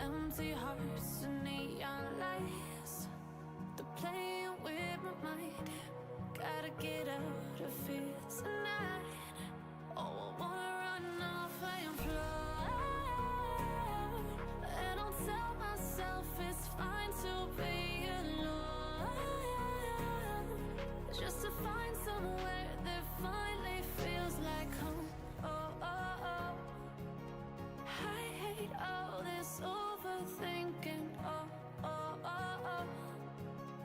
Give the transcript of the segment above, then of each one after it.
Empty hearts and neon lights, they're playing with my mind. Gotta get out of here tonight. Oh, I wanna run off and fly. And I'll tell myself it's fine to be alone, just to find somewhere that finally feels like home. Oh, oh, oh. I hate all this overthinking. Oh, oh, oh, oh.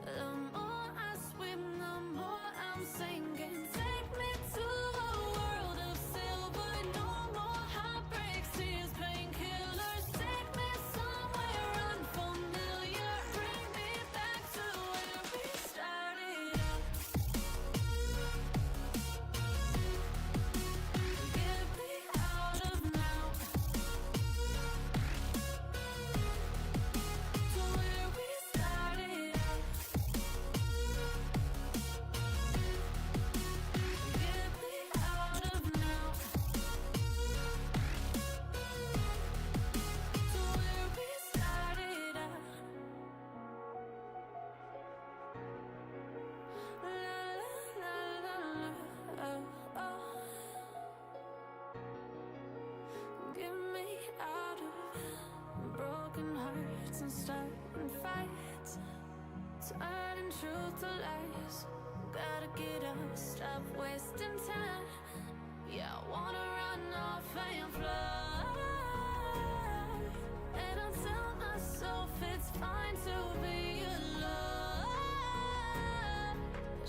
The more I swim, the more I'm sinking. Take me to a world of silver, no more heartbreaks, tears, painkillers. Take me somewhere unfamiliar, bring me back to where we started out. Get me out of now, to where we started out. Get me out of now, to where we started out. La la la la, oh, oh. Get me out of broken hearts and starting fights, turning truth to lies. Gotta get up, stop wasting time. Yeah, I wanna run off and fly. And I'll tell myself it's fine to be alone,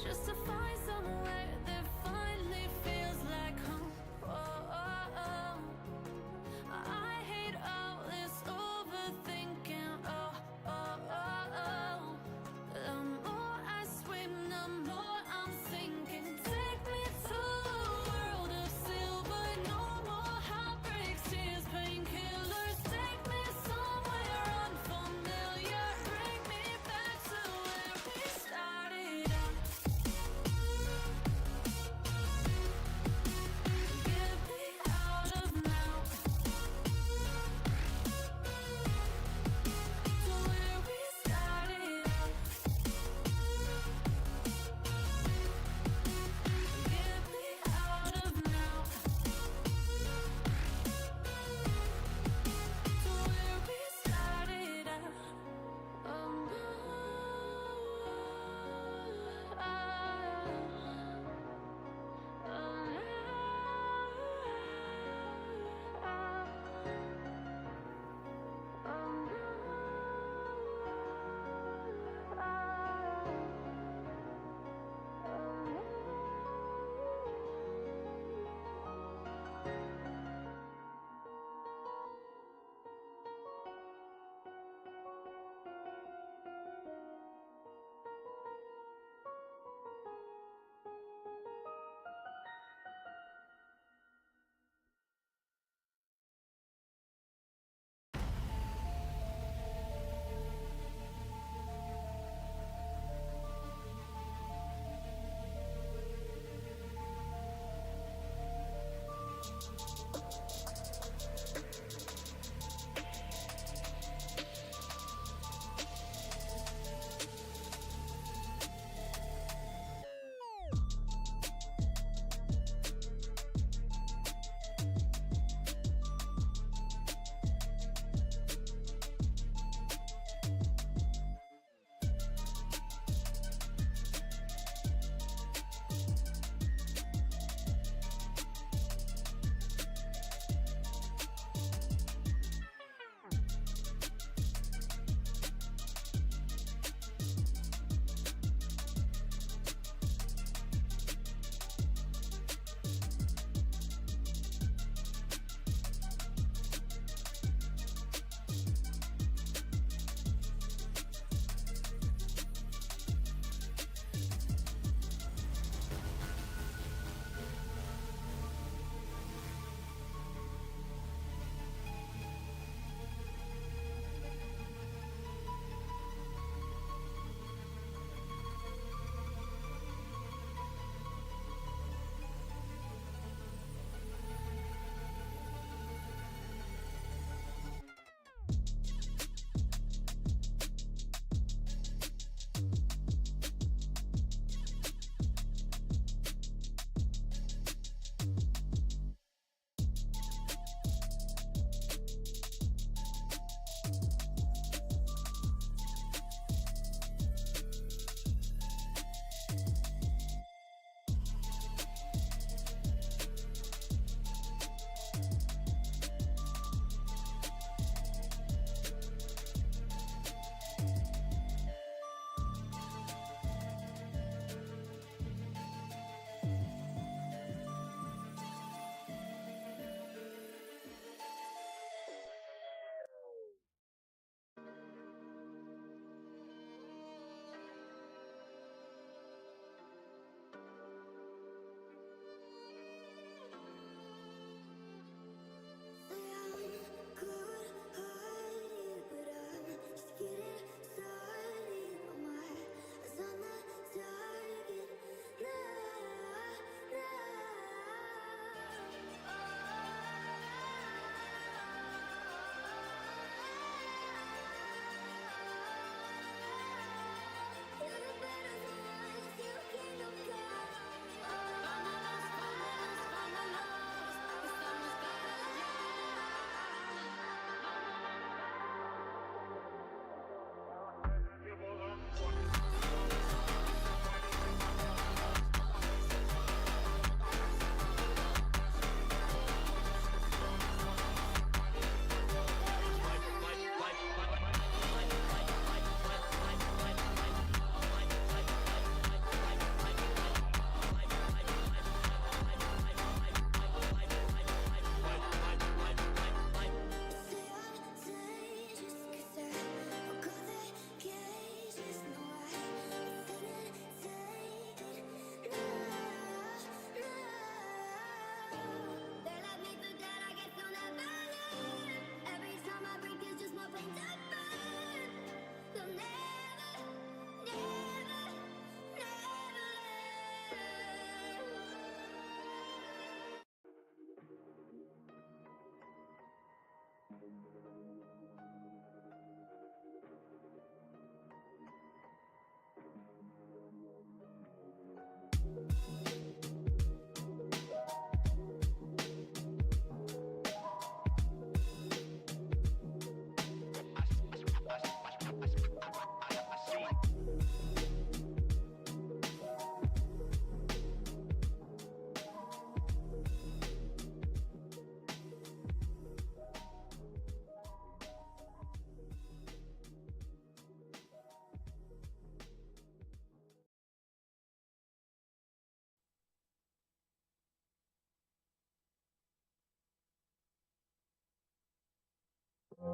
just to find somewhere that finally feels like home. Oh, oh, oh. I hate all this overthinking. Oh, oh, oh, oh. The more I swim, the more I'm sinking. Take me to a world of silver, no more heartbreaks.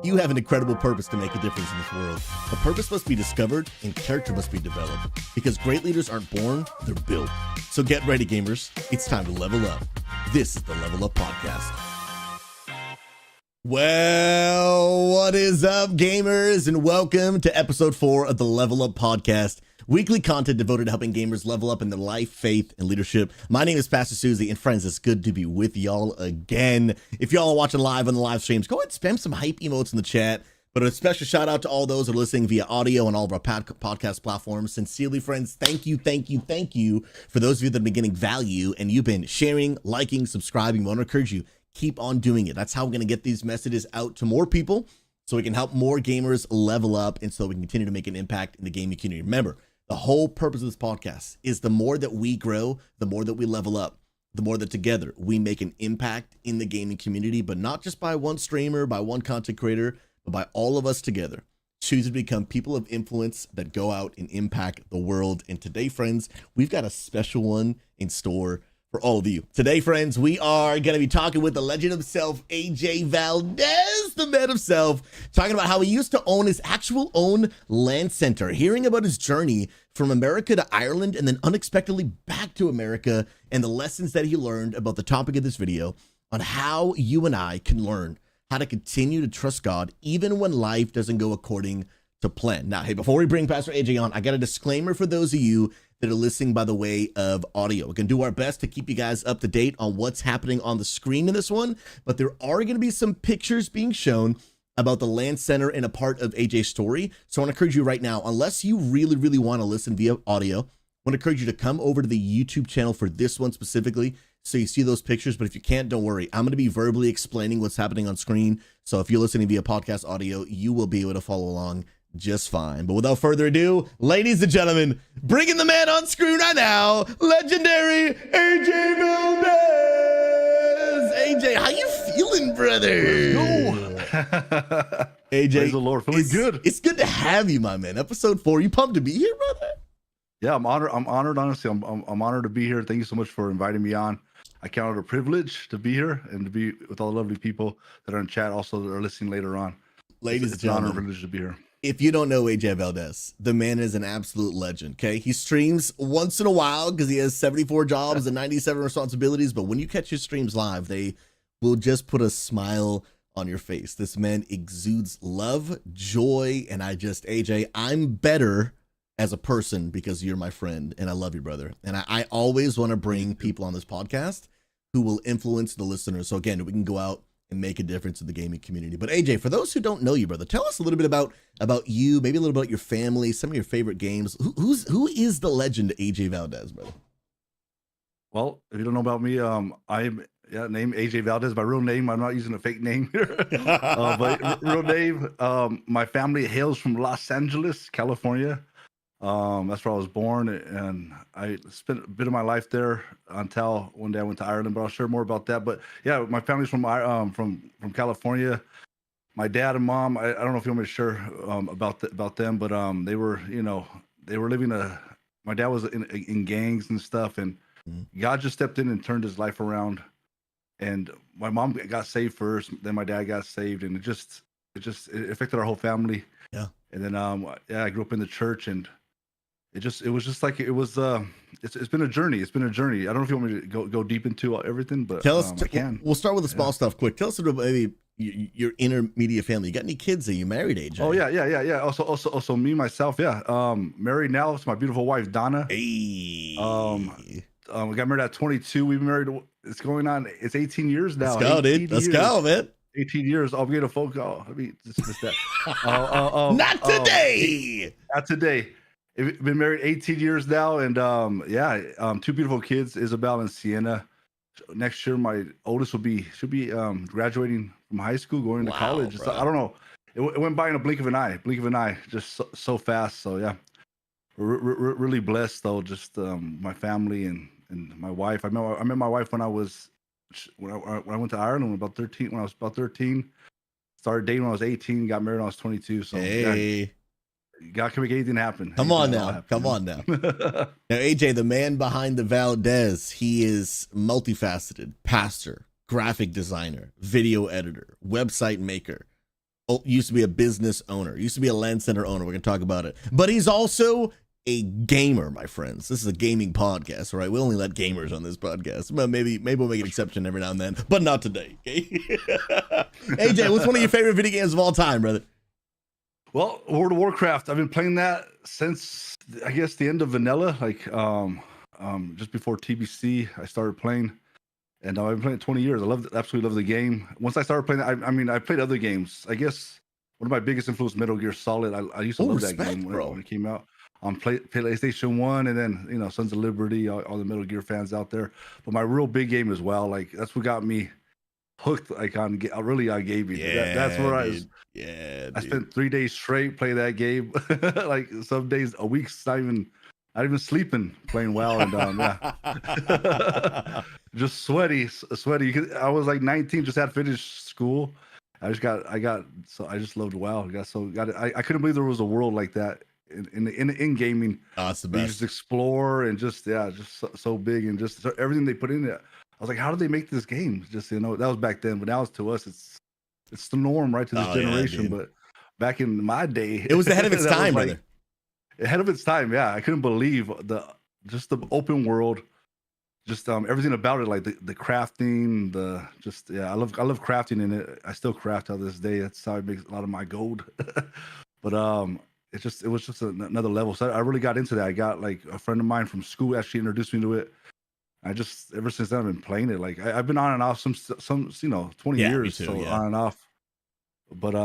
You have an incredible purpose to make a difference in this world. The purpose must be discovered and character must be developed, because great leaders aren't born, they're built. So get ready, gamers. It's time to level up. This is the Level Up Podcast. Well, what is up, gamers, and welcome to episode 4 of the Level Up Podcast. Weekly content devoted to helping gamers level up in their life, faith, and leadership. My name is Pastor Susie, and friends, it's good to be with y'all again. If y'all are watching live on the live streams, go ahead and spam some hype emotes in the chat. But a special shout out to all those who are listening via audio on all of our podcast platforms. Sincerely, friends, thank you for those of you that have been getting value and you've been sharing, liking, subscribing. I want to encourage you, keep on doing it. That's how we're going to get these messages out to more people so we can help more gamers level up and so we can continue to make an impact in the gaming community. Remember, the whole purpose of this podcast is the more that we grow, the more that we level up, the more that together we make an impact in the gaming community, but not just by one streamer, by one content creator, but by all of us together, choose to become people of influence that go out and impact the world. And today, friends, we've got a special one in store for all of you. Today, friends, we are going to be talking with the legend himself, AJ Valdez, the man himself, talking about how he used to own his actual own LAN center, hearing about his journey from America to Ireland and then unexpectedly back to America, and the lessons that he learned about the topic of this video on how you and I can learn how to continue to trust God even when life doesn't go according to plan. Now, hey, before we bring Pastor AJ on, I got a disclaimer for those of you that are listening by the way of audio. We can do our best to keep you guys up to date on what's happening on the screen in this one, but there are going to be some pictures being shown about the LAN center and a part of AJ's story. So I want to encourage you right now, unless you really want to listen via audio, I want to encourage you to come over to the YouTube channel for this one specifically so you see those pictures. But if you can't, don't worry. I'm going to be verbally explaining what's happening on screen. So if you're listening via podcast audio, you will be able to follow along just fine. But without further ado, ladies and gentlemen, bringing the man on screen right now, legendary AJ Valdez. AJ, how you feeling, brother? Let's go. AJ, praise the Lord, feeling good. It's good to have you, my man. Episode 4. You pumped to be here, brother? Yeah, I'm honored. Honestly, I'm honored to be here. Thank you so much for inviting me on. I count it a privilege to be here and to be with all the lovely people that are in chat, also that are listening later on. Ladies it's and an honor gentlemen, and privilege to be here. if you don't know AJ Valdez, the man is an absolute legend, okay? He streams once in a while because he has 74 jobs and 97 responsibilities, but when you catch his streams live, they will just put a smile on your face. This man exudes love, joy, and AJ, I'm better as a person because you're my friend, and I love you, brother. And I always want to bring people on this podcast who will influence the listeners. So again, we can go out and make a difference in the gaming community. But AJ, for those who don't know you, brother, tell us a little bit about you, maybe a little about your family, some of your favorite games. Who is the legend AJ Valdez, brother? Well, if you don't know about me, I'm named AJ Valdez. My real name. I'm not using a fake name here, but real name. My family hails from Los Angeles, California. That's where I was born, and I spent a bit of my life there until one day I went to Ireland. But I'll share more about that. But yeah, my family's from California. My dad and mom. I don't know if you want me to share about them, but they were living my dad was in gangs and stuff, and God just stepped in and turned his life around. And my mom got saved first, then my dad got saved, and it affected our whole family. Yeah. And then I grew up in the church, and it's been a journey. It's been a journey. I don't know if you want me to go deep into everything, but tell us. I can. We'll start with the small stuff quick. Tell us about maybe your intermediate family. You got any kids? Are you married, AJ? Oh yeah. Also me myself. Yeah. Married now. It's my beautiful wife Donna. Hey. We got married at 22. We've been married. It's going on. It's 18 years now. Let's go, dude. Let's go, man. 18 years. I'll get a phone call. I mean, just that. Not today. Not today. I've been married 18 years now, and two beautiful kids, Isabel and Sienna. Next year, my oldest should be graduating from high school, going to college. So, I don't know. It went by in a blink of an eye, just so fast. So yeah, really blessed though. Just my family and my wife. I met my wife when I went to Ireland when I was about 13. Started dating when I was 18. Got married when I was 22. So hey. God can make anything happen. Come on now. Now, AJ, the man behind the Valdez, he is multifaceted, pastor, graphic designer, video editor, website maker. Used to be a business owner, used to be a LAN center owner. We're going to talk about it. But he's also a gamer, my friends. This is a gaming podcast, right? We only let gamers on this podcast. Well, maybe we'll make an exception every now and then, but not today. Okay? AJ, what's one of your favorite video games of all time, brother? Well, World of Warcraft. I've been playing that since I guess the end of vanilla, like just before TBC. I started playing, and I've been playing it 20 years. Absolutely love the game. Once I started playing, I played other games. I guess one of my biggest influence, Metal Gear Solid. I used to love that game when it came out on PlayStation 1, and then Sons of Liberty, all the Metal Gear fans out there. But my real big game as well, like that's what got me hooked, like on gaming. That's where I spent 3 days straight playing that game. Like some days, a week's not even sleeping, playing WoW, and just sweaty. I was like 19, just had finished school. I just loved WoW. I couldn't believe there was a world like that in gaming. Oh, it's the best. You just explore and just so big, and just everything they put in it. I was like, how did they make this game? Just that was back then, but now it's to us, it's the norm, right, to this generation. Yeah, but back in my day, it was ahead of its time, brother. Ahead of its time, yeah. I couldn't believe the open world, just everything about it, like the crafting, I love crafting in it. I still craft to this day. That's how I make a lot of my gold. But it was just another level. So I really got into that. I got like a friend of mine from school actually introduced me to it. Ever since then I've been playing it. Like I've been on and off some 20 years, on and off. But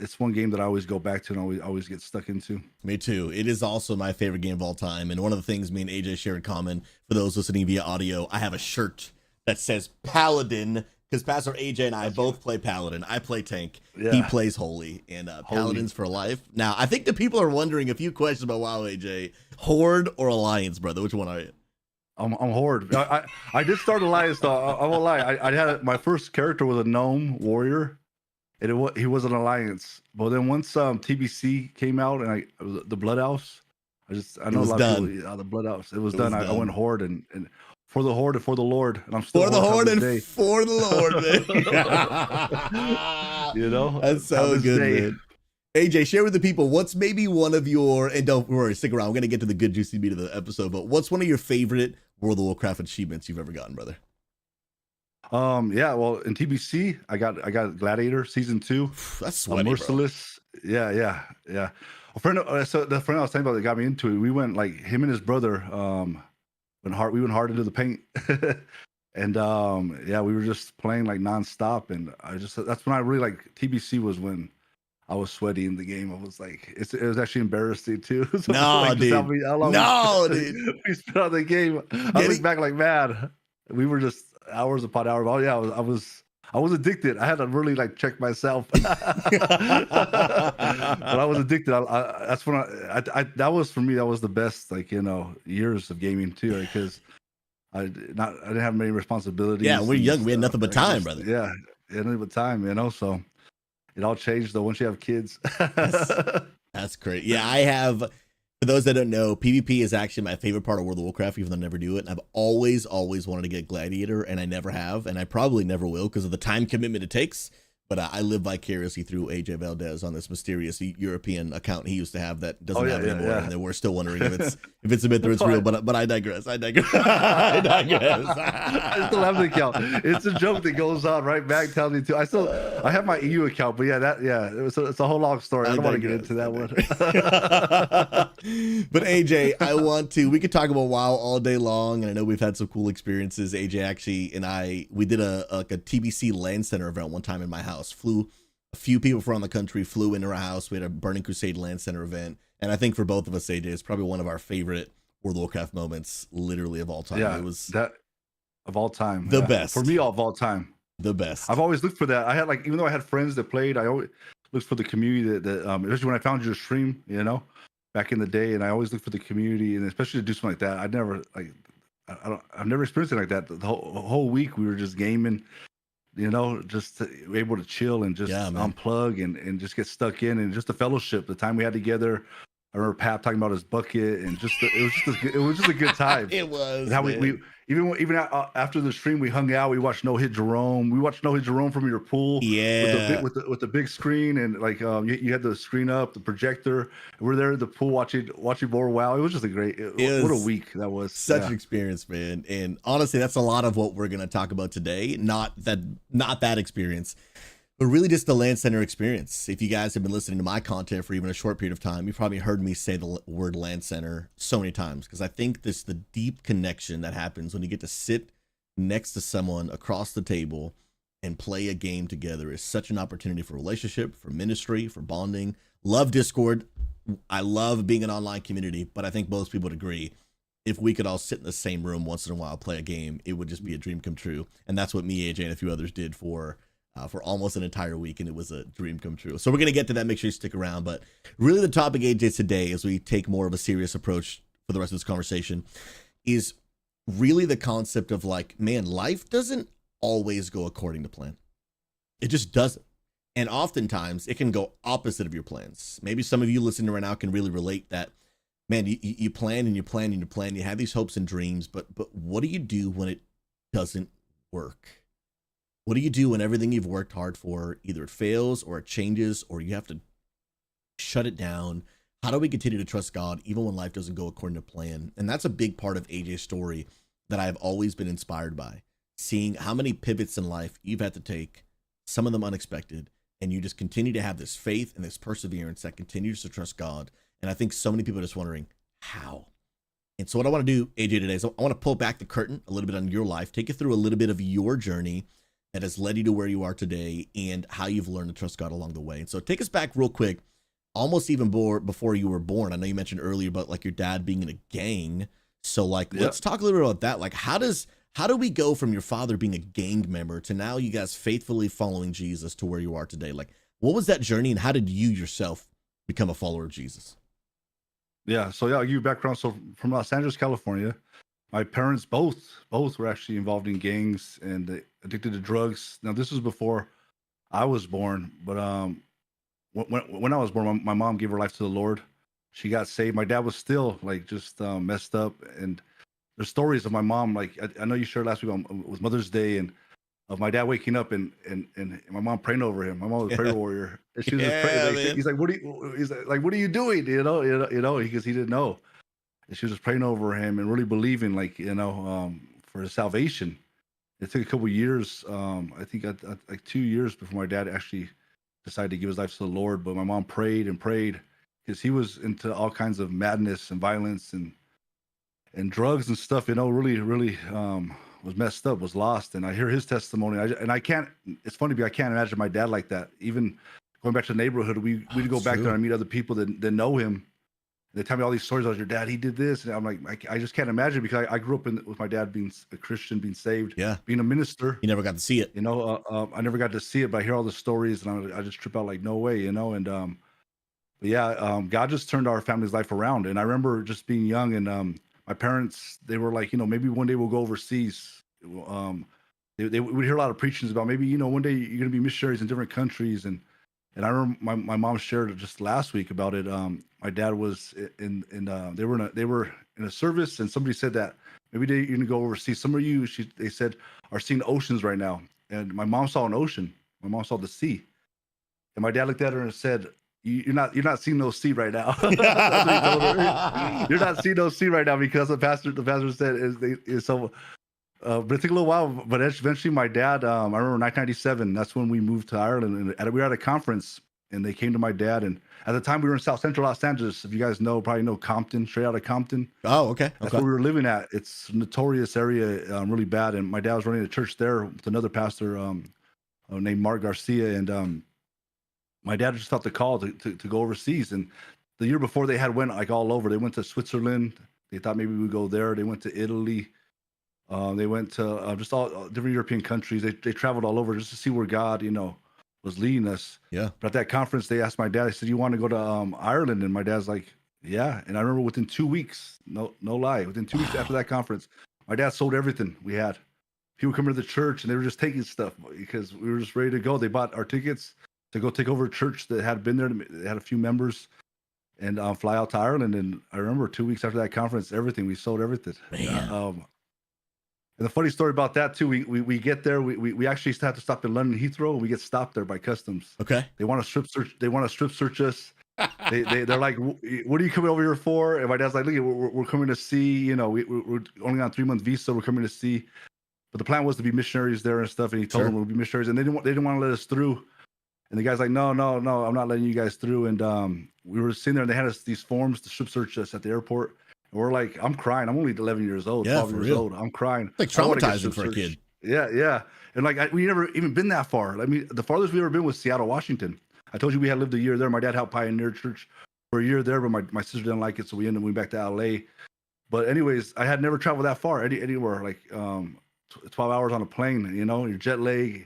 it's one game that I always go back to and always get stuck into. Me too. It is also my favorite game of all time. And one of the things me and AJ share in common, for those listening via audio, I have a shirt that says Paladin, because Pastor AJ and I both play Paladin. I play tank. Yeah. He plays Holy, and Paladins for life. Now, I think the people are wondering a few questions about WoW, AJ. Horde or Alliance, brother? Which one are you? I'm Horde. I did start Alliance though. I won't lie. I had my first character was a gnome warrior, and he was an Alliance. But then once TBC came out and the Blood Elves, I know a lot of people. The Blood Elves. It was done. I went Horde and for the Horde and for the Lord, and I'm still for the Horde and for the Lord, man. That's so good, man. AJ, share with the people what's maybe one of your, and don't worry, stick around. We're gonna get to the good juicy meat of the episode, but what's one of your favorite World of Warcraft achievements you've ever gotten, brother? Well, in TBC, I got Gladiator Season 2. That's sweaty, Merciless. Bro. Yeah. A friend, so the friend I was talking about that got me into it. We went like him and his brother. We went hard into the paint, and we were just playing like nonstop. And that's when I really like TBC was when I was sweaty in the game. I was like, it was actually embarrassing too. So no, dude. Dude. We spent on the game. I look back like, man, we were just hours upon hours. Oh yeah, I was addicted. I had to really like check myself. But I was addicted. That's when that was for me. That was the best years of gaming too, because I didn't have many responsibilities. Yeah, we're young. We had nothing but time, brother. Yeah, nothing but time. So. It all changed though once you have kids. That's great. Yeah, I have. For those that don't know, PvP is actually my favorite part of World of Warcraft, even though I never do it. And I've always wanted to get Gladiator, and I never have, and I probably never will because of the time commitment it takes. But I live vicariously through AJ Valdez on this mysterious European account he used to have that doesn't have anymore, and then we're still wondering if it's a myth or it's real. But I digress. I digress. I still have the account. It's a joke that goes on right back. Tells me too. I have my EU account, but it's a whole long story. I don't want to get into that one. But AJ, we could talk about WoW all day long, and I know we've had some cool experiences. AJ actually and we did a TBC LAN center event one time in my house. house, flew a few people from around the country, flew into our house. We had a Burning Crusade LAN Center event. And I think for both of us, AJ, it's probably one of our favorite World of Warcraft moments, literally, of all time. Yeah, it was that of all time. the best. For me, of all time. The best. I've always looked for that. I had like, even though I had friends that played, I always looked for the community that especially when I found your stream, back in the day. And I always looked for the community, and especially to do something like that. I've never experienced it like that. The whole week we were just gaming, just able to chill and just unplug and just get stuck in, and just the fellowship, the time we had together. I remember Pap talking about his bucket, and it was just a good time. It was. And how we even after the stream, we hung out. We watched No Hit Jerome. We watched No Hit Jerome from your pool. Yeah. With the big screen, and like you had the screen up, the projector. And we're there at the pool watching more WoW. It was just what a week that was. Such an experience, man. And honestly, that's a lot of what we're gonna talk about today. Not that experience, but really just the LAN Center experience. If you guys have been listening to my content for even a short period of time, you've probably heard me say the word LAN Center so many times, because I think the deep connection that happens when you get to sit next to someone across the table and play a game together is such an opportunity for relationship, for ministry, for bonding. Love Discord. I love being an online community, but I think most people would agree, if we could all sit in the same room once in a while, play a game, it would just be a dream come true. And that's what me, AJ, and a few others did for almost an entire week, and it was a dream come true. So we're going to get to that. Make sure you stick around. But really the topic, AJ, today, as we take more of a serious approach for the rest of this conversation, is really the concept of like, man, life doesn't always go according to plan. It just doesn't. And oftentimes it can go opposite of your plans. Maybe some of you listening right now can really relate that, man, you plan and you plan and you plan, you have these hopes and dreams, but what do you do when it doesn't work? What do you do when everything you've worked hard for, either it fails or it changes, or you have to shut it down? How do we continue to trust God even when life doesn't go according to plan? And that's a big part of AJ's story that I've always been inspired by, seeing how many pivots in life you've had to take, some of them unexpected, and you just continue to have this faith and this perseverance that continues to trust God. And I think so many people are just wondering how. And so what I want to do, AJ, today is I want to pull back the curtain a little bit on your life, take you through a little bit of your journey that has led you to where you are today and how you've learned to trust God along the way. And so take us back real quick, almost even before you were born. I know you mentioned earlier about like your dad being in a gang. So like, let's talk a little bit about that. Like, how do we go from your father being a gang member to now you guys faithfully following Jesus to where you are today? Like, what was that journey, and how did you yourself become a follower of Jesus? Yeah. So I'll give you background. So from Los Angeles, California, my parents both were actually involved in gangs and addicted to drugs. Now this was before I was born, but when I was born, my mom gave her life to the Lord. She got saved. My dad was still like just messed up. And there's stories of my mom, like I know you shared last week with Mother's Day, and of my dad waking up and my mom praying over him. My mom was a prayer warrior. And she was just praying. Like, he's like, what are you doing? You know, because he didn't know. And she was just praying over him and really believing, like, for his salvation. It took a couple of years, I think like 2 years before my dad actually decided to give his life to the Lord. But my mom prayed and prayed, because he was into all kinds of madness and violence and drugs and stuff, really was messed up, was lost. And I hear his testimony, I can't, it's funny because I can't imagine my dad like that. Even going back to the neighborhood, we'd go back there and meet other people that know him. They tell me all these stories about your dad. He did this, and I'm like, I just can't imagine, because I grew up with my dad being a Christian, being saved, being a minister. You never got to see it, I never got to see it, but I hear all the stories, and I just trip out like, no way, And God just turned our family's life around. And I remember just being young, and my parents, they were like, maybe one day we'll go overseas. They would hear a lot of preachings about maybe one day you're gonna be missionaries in different countries, and I remember my mom shared it just last week about it. My dad was they were in a service, and somebody said that maybe you're gonna go overseas. Some of you, they said, are seeing oceans right now. And my mom saw an ocean. My mom saw the sea, and my dad looked at her and said, You're not seeing no sea right now. That's what he told her. You're not seeing no sea right now, because the pastor said is so. But it took a little while. But eventually, my dad. I remember 1997. That's when we moved to Ireland, and we were at a conference, and they came to my dad. And at the time, we were in South Central Los Angeles. If you guys probably know Compton, straight out of Compton. Oh, okay. That's where we were living at. It's a notorious area, really bad. And my dad was running a church there with another pastor, named Mark Garcia, and my dad just thought the call to go overseas. And the year before, they had went like all over. They went to Switzerland. They thought maybe we'd go there. They went to Italy. They went to just all different European countries. They traveled all over just to see where God, was leading us. Yeah. But at that conference, they asked my dad. I said, "You want to go to Ireland?" And my dad's like, "Yeah." And I remember within 2 weeks, no lie, within 2 weeks after that conference, my dad sold everything we had. People coming to the church and they were just taking stuff because we were just ready to go. They bought our tickets to go take over a church that had been there. They had a few members, and fly out to Ireland. And I remember 2 weeks after that conference, we sold everything. Man. And the funny story about that too, we get there, we actually used to have to stop in London Heathrow, and we get stopped there by customs. Okay. They want to strip search us. They're like, "What are you coming over here for?" And my dad's like, "Look, we're coming to see. We're only on 3-month visa. We're coming to see." But the plan was to be missionaries there and stuff. And he told them we'll be missionaries, and they didn't want to let us through. And the guy's like, "No, I'm not letting you guys through." And we were sitting there, and they had us these forms to strip search us at the airport. We're like, I'm crying. I'm only 11 years old, 12 years old. I'm crying. Like traumatizing for a kid. Yeah. And like, we never even been that far. I mean, the farthest we ever been was Seattle, Washington. I told you we had lived a year there. My dad helped pioneer church for a year there, but my sister didn't like it. So we ended up moving back to LA. But anyways, I had never traveled that far anywhere, like 12 hours on a plane, you're jet lag,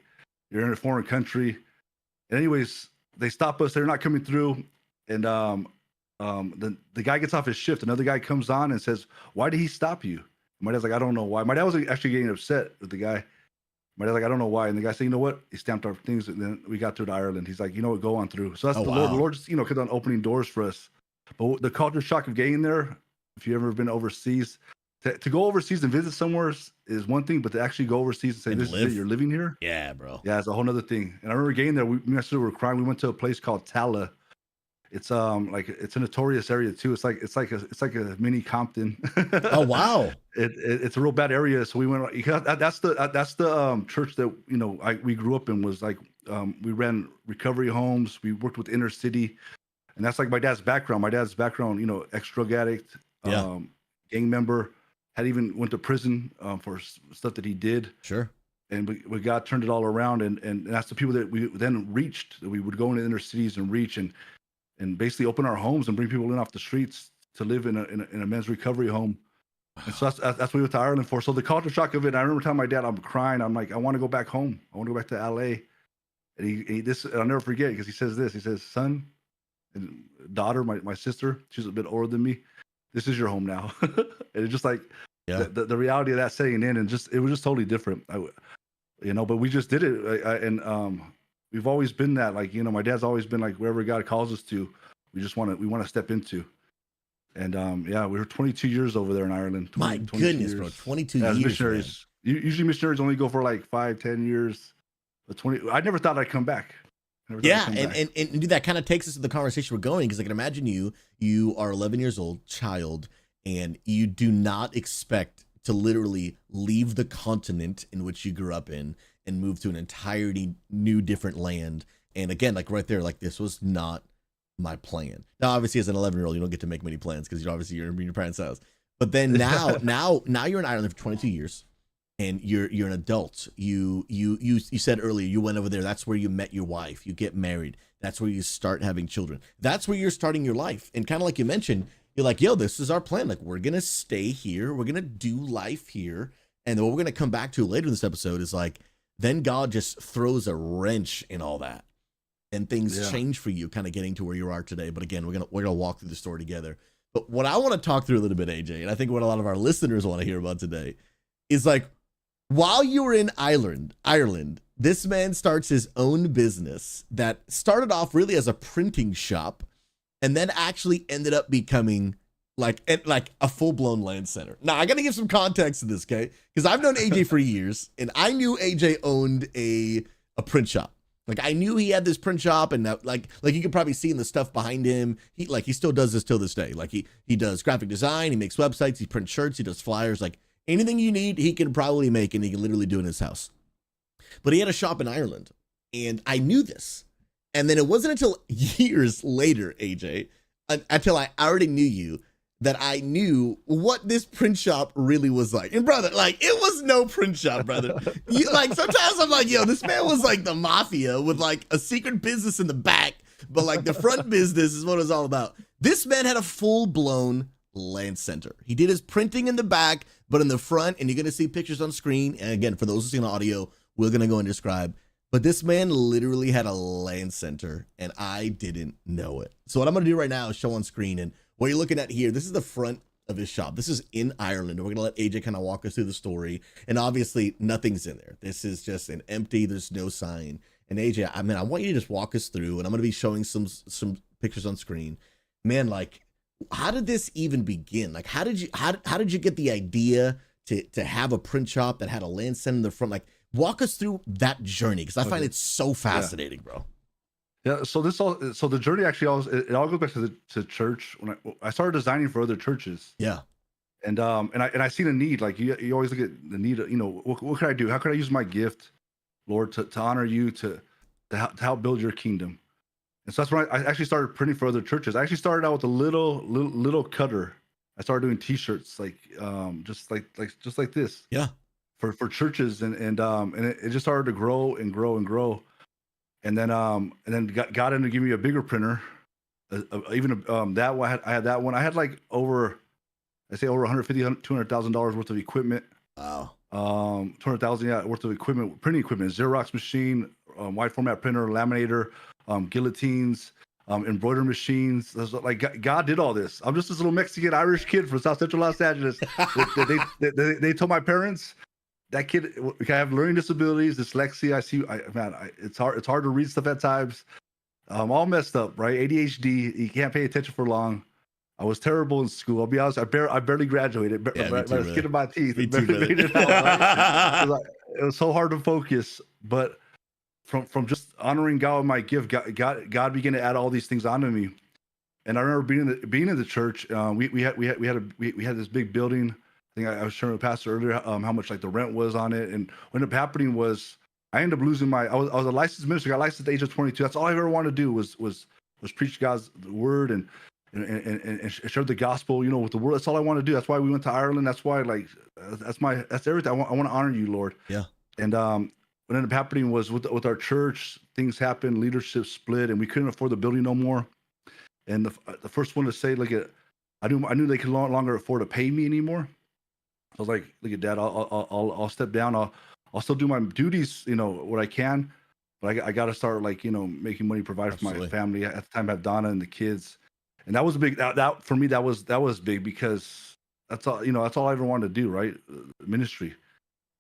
you're in a foreign country. And anyways, they stop us. They're not coming through. And, the guy gets off his shift. Another guy comes on and says, "Why did he stop you?" My dad's like, "I don't know why." My dad was actually getting upset with the guy. My dad's like, "I don't know why." And the guy said, "You know what?" He stamped our things, and then we got through to Ireland. He's like, "You know what? Go on through." So that's Lord. The Lord just, kept on opening doors for us. But the culture shock of getting there, if you've ever been overseas, to go overseas and visit somewhere is one thing, but to actually go overseas and say, "This is it, you're living here." Yeah, bro. Yeah, it's a whole nother thing. And I remember getting there. Me and my sister were crying. We went to a place called Tala. It's it's a notorious area too. It's like a mini Compton. Oh wow! It's a real bad area. So we went. That's the church that we grew up in. Was like we ran recovery homes. We worked with inner city, and that's like my dad's background. Ex drug addict, gang member, had even went to prison for stuff that he did. Sure. And we God turned it all around, and that's the people that we then reached. That we would go into inner cities and reach and basically open our homes and bring people in off the streets to live in a men's recovery home. And so that's what we went to Ireland for. So the culture shock of it, I remember telling my dad, I'm crying. I'm like, I want to go back home. I want to go back to LA. And I'll never forget, because he says, "Son and daughter, my sister, she's a bit older than me, this is your home now." And it's just like, the reality of that setting in, and it was just totally different. But we just did it. We've always been that, my dad's always been like, wherever God calls us to, we want to step into. And we were 22 years over there in Ireland. My goodness, bro, 22 years. Missionaries. Usually missionaries only go for like 5-10 years. But 20, I never thought I'd come back. And dude, that kind of takes us to the conversation we're going, because I can imagine you are 11 years old, child, and you do not expect to literally leave the continent in which you grew up in and move to an entirely new, different land. And again, like right there, like this was not my plan. Now, obviously, as an 11-year-old, you don't get to make many plans because you're in your parents' house. But then now you're in Ireland for 22 years, and you're an adult. You said earlier you went over there. That's where you met your wife. You get married. That's where you start having children. That's where you're starting your life. And kind of like you mentioned, you're like, yo, this is our plan. Like, we're gonna stay here. We're gonna do life here. And then what we're gonna come back to later in this episode is like, then God just throws a wrench in all that, and things change for you, kind of getting to where you are today. But again, we're gonna walk through the story together. But what I want to talk through a little bit, AJ, and I think what a lot of our listeners want to hear about today, is like, while you were in Ireland, this man starts his own business that started off really as a printing shop, and then actually ended up becoming like a full-blown LAN center. Now, I got to give some context to this, okay? Because I've known AJ for years, and I knew AJ owned a print shop. Like, I knew he had this print shop, and that, like you could probably see in the stuff behind him, he still does this till this day. Like, he does graphic design, he makes websites, he prints shirts, he does flyers. Like, anything you need, he can probably make, and he can literally do in his house. But he had a shop in Ireland, and I knew this. And then it wasn't until years later, AJ, until I already knew you, that I knew what this print shop really was like. And brother, like it was no print shop, brother. Like sometimes I'm like, yo, this man was like the mafia with like a secret business in the back, but like the front business is what it was all about. This man had a full-blown LAN center. He did his printing in the back, but in the front, and you're gonna see pictures on screen. And again, for those who see the audio, we're gonna go and describe. But this man literally had a LAN center, and I didn't know it. So what I'm gonna do right now is show on screen, and what you're looking at here, this is the front of his shop. This is in Ireland. We're gonna let AJ kind of walk us through the story. And obviously nothing's in there. This is just an empty, there's no sign. And AJ, I mean, I want you to just walk us through, and I'm gonna be showing some pictures on screen. Man, like, how did this even begin? Like, how did you get the idea to have a print shop that had a LAN center in the front? Like, walk us through that journey, because I find it so fascinating, bro. Yeah, so the journey actually it all goes back to church. When I started designing for other churches. Yeah. And I seen a need. Like you always look at the need. You know, what can I do? How can I use my gift, Lord, to honor you, to help build your kingdom? And so that's when I actually started printing for other churches. I actually started out with a little cutter. I started doing T-shirts like just like this. Yeah. For churches, and it just started to grow and grow and grow. And then got in to give me a bigger printer, even that one. I had that one. I had like over $150,000, $200,000 worth of equipment. Wow. 200,000 worth of equipment, printing equipment, Xerox machine, wide format printer, laminator, guillotines, embroidery machines. Like God did all this. I'm just this little Mexican Irish kid from South Central Los Angeles. They told my parents, that kid can have learning disabilities, dyslexia. It's hard to read stuff at times. All messed up, right? ADHD. You can't pay attention for long. I was terrible in school. I'll be honest. I barely graduated. Yeah, by the skin of my teeth. Me too, Made it out, right? It was so hard to focus. But from just honoring God with my gift, God began to add all these things onto me. And I remember being in the church. We had this big building. I think I was sharing with Pastor earlier how much like the rent was on it. And what ended up happening was I ended up losing I was a licensed minister. I got licensed at the age of 22. That's all I ever wanted to do was preach God's word and share the gospel, you know, with the world. That's all I want to do. That's why we went to Ireland. That's why that's everything. I want to honor you, Lord. Yeah. And what ended up happening was with our church, things happened, leadership split, and we couldn't afford the building no more. And the first one to say, I knew they could no longer afford to pay me anymore. I was like, look at Dad, I'll step down. I'll still do my duties, you know, what I can, but I got to start making money, provide for my family. At the time I had Donna and the kids. And that was a big, that for me, that was big, because that's all I ever wanted to do, right? Ministry.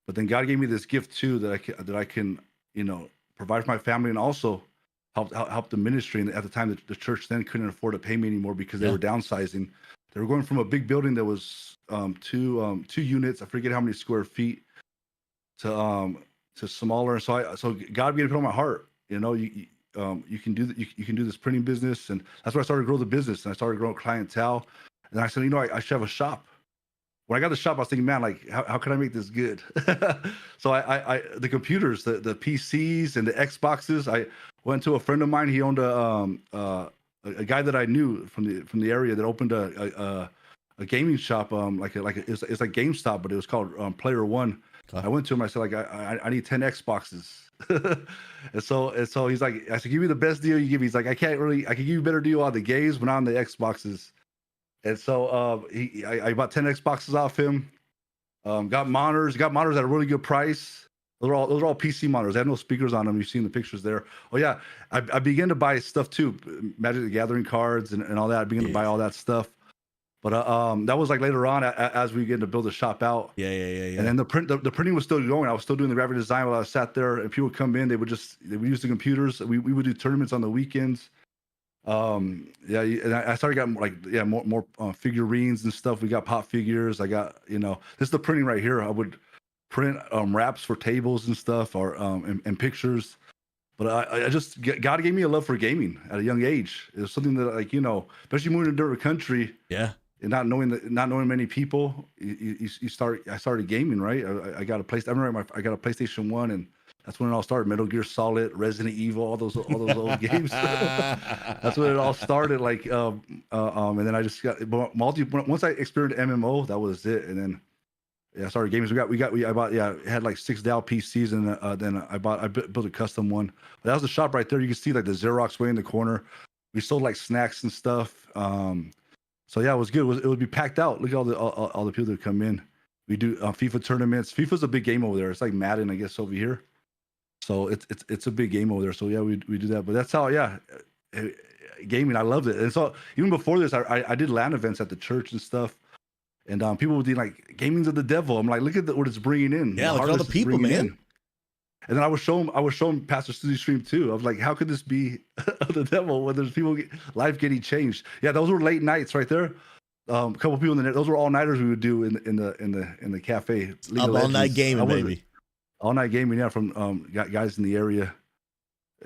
But then God gave me this gift too, that I can, provide for my family, and also help the ministry. And at the time, the church then couldn't afford to pay me anymore because they were downsizing. They were going from a big building that was two units, I forget how many square feet, to smaller. And so God began to put on my heart, you can do this printing business. And that's where I started to grow the business, and I started growing clientele. And I said, I should have a shop. When I got the shop, I was thinking, man, like, how can I make this good? So I the computers, the PCs and the Xboxes, I went to a friend of mine. He owned a guy that I knew from the area that opened a gaming shop, it's like GameStop, but it was called Player One. Okay. I went to him. I said, like, I need 10 Xboxes. and so he's like, I said, give me the best deal you give me. He's like, I can give you a better deal on the games, but not on the Xboxes. And so I bought 10 Xboxes off him. Got monitors at a really good price. Those are all PC monitors. They have no speakers on them. You've seen the pictures there. Oh yeah, I began to buy stuff too, Magic the Gathering cards and all that. I began to buy all that stuff. But that was like later on as we began to build the shop out. Yeah. And then the printing was still going. I was still doing the graphic design while I sat there, and people would come in. They would use the computers. We would do tournaments on the weekends. And I started getting more figurines and stuff. We got pop figures. I got, this is the printing right here. I would print wraps for tables and stuff, or and pictures. But I just, God gave me a love for gaming at a young age. It was something that, like, especially moving to a different country. Yeah. And not knowing many people, I started gaming, right? I got a PlayStation. I remember I got a PlayStation 1, and That's when it all started. Metal Gear Solid, Resident Evil, all those old games. That's when it all started. Like, and then I just got once I experienced MMO, that was it. And then I started gaming. I bought it had like 6 Dow PCs, and then I built a custom one. But that was the shop right there. You can see like the Xerox way in the corner. We sold like snacks and stuff. So yeah, it was good. It would be packed out. Look at all the people that come in. We do FIFA tournaments. FIFA's a big game over there. It's like Madden, I guess, over here. So it's a big game over there. So yeah, we do that. But that's how gaming. I loved it. And so even before this, I did LAN events at the church and stuff. And people would be like, "Gaming's of the devil." I'm like, look at what it's bringing in. Yeah, look at all the people, man. In. And then I was showing Pastor Susie's stream too. I was like, how could this be the devil when there's life getting changed? Yeah, those were late nights right there. A couple people in there. Those were all nighters we would do in the cafe. Up all night gaming, baby. All night gaming, yeah, from guys in the area.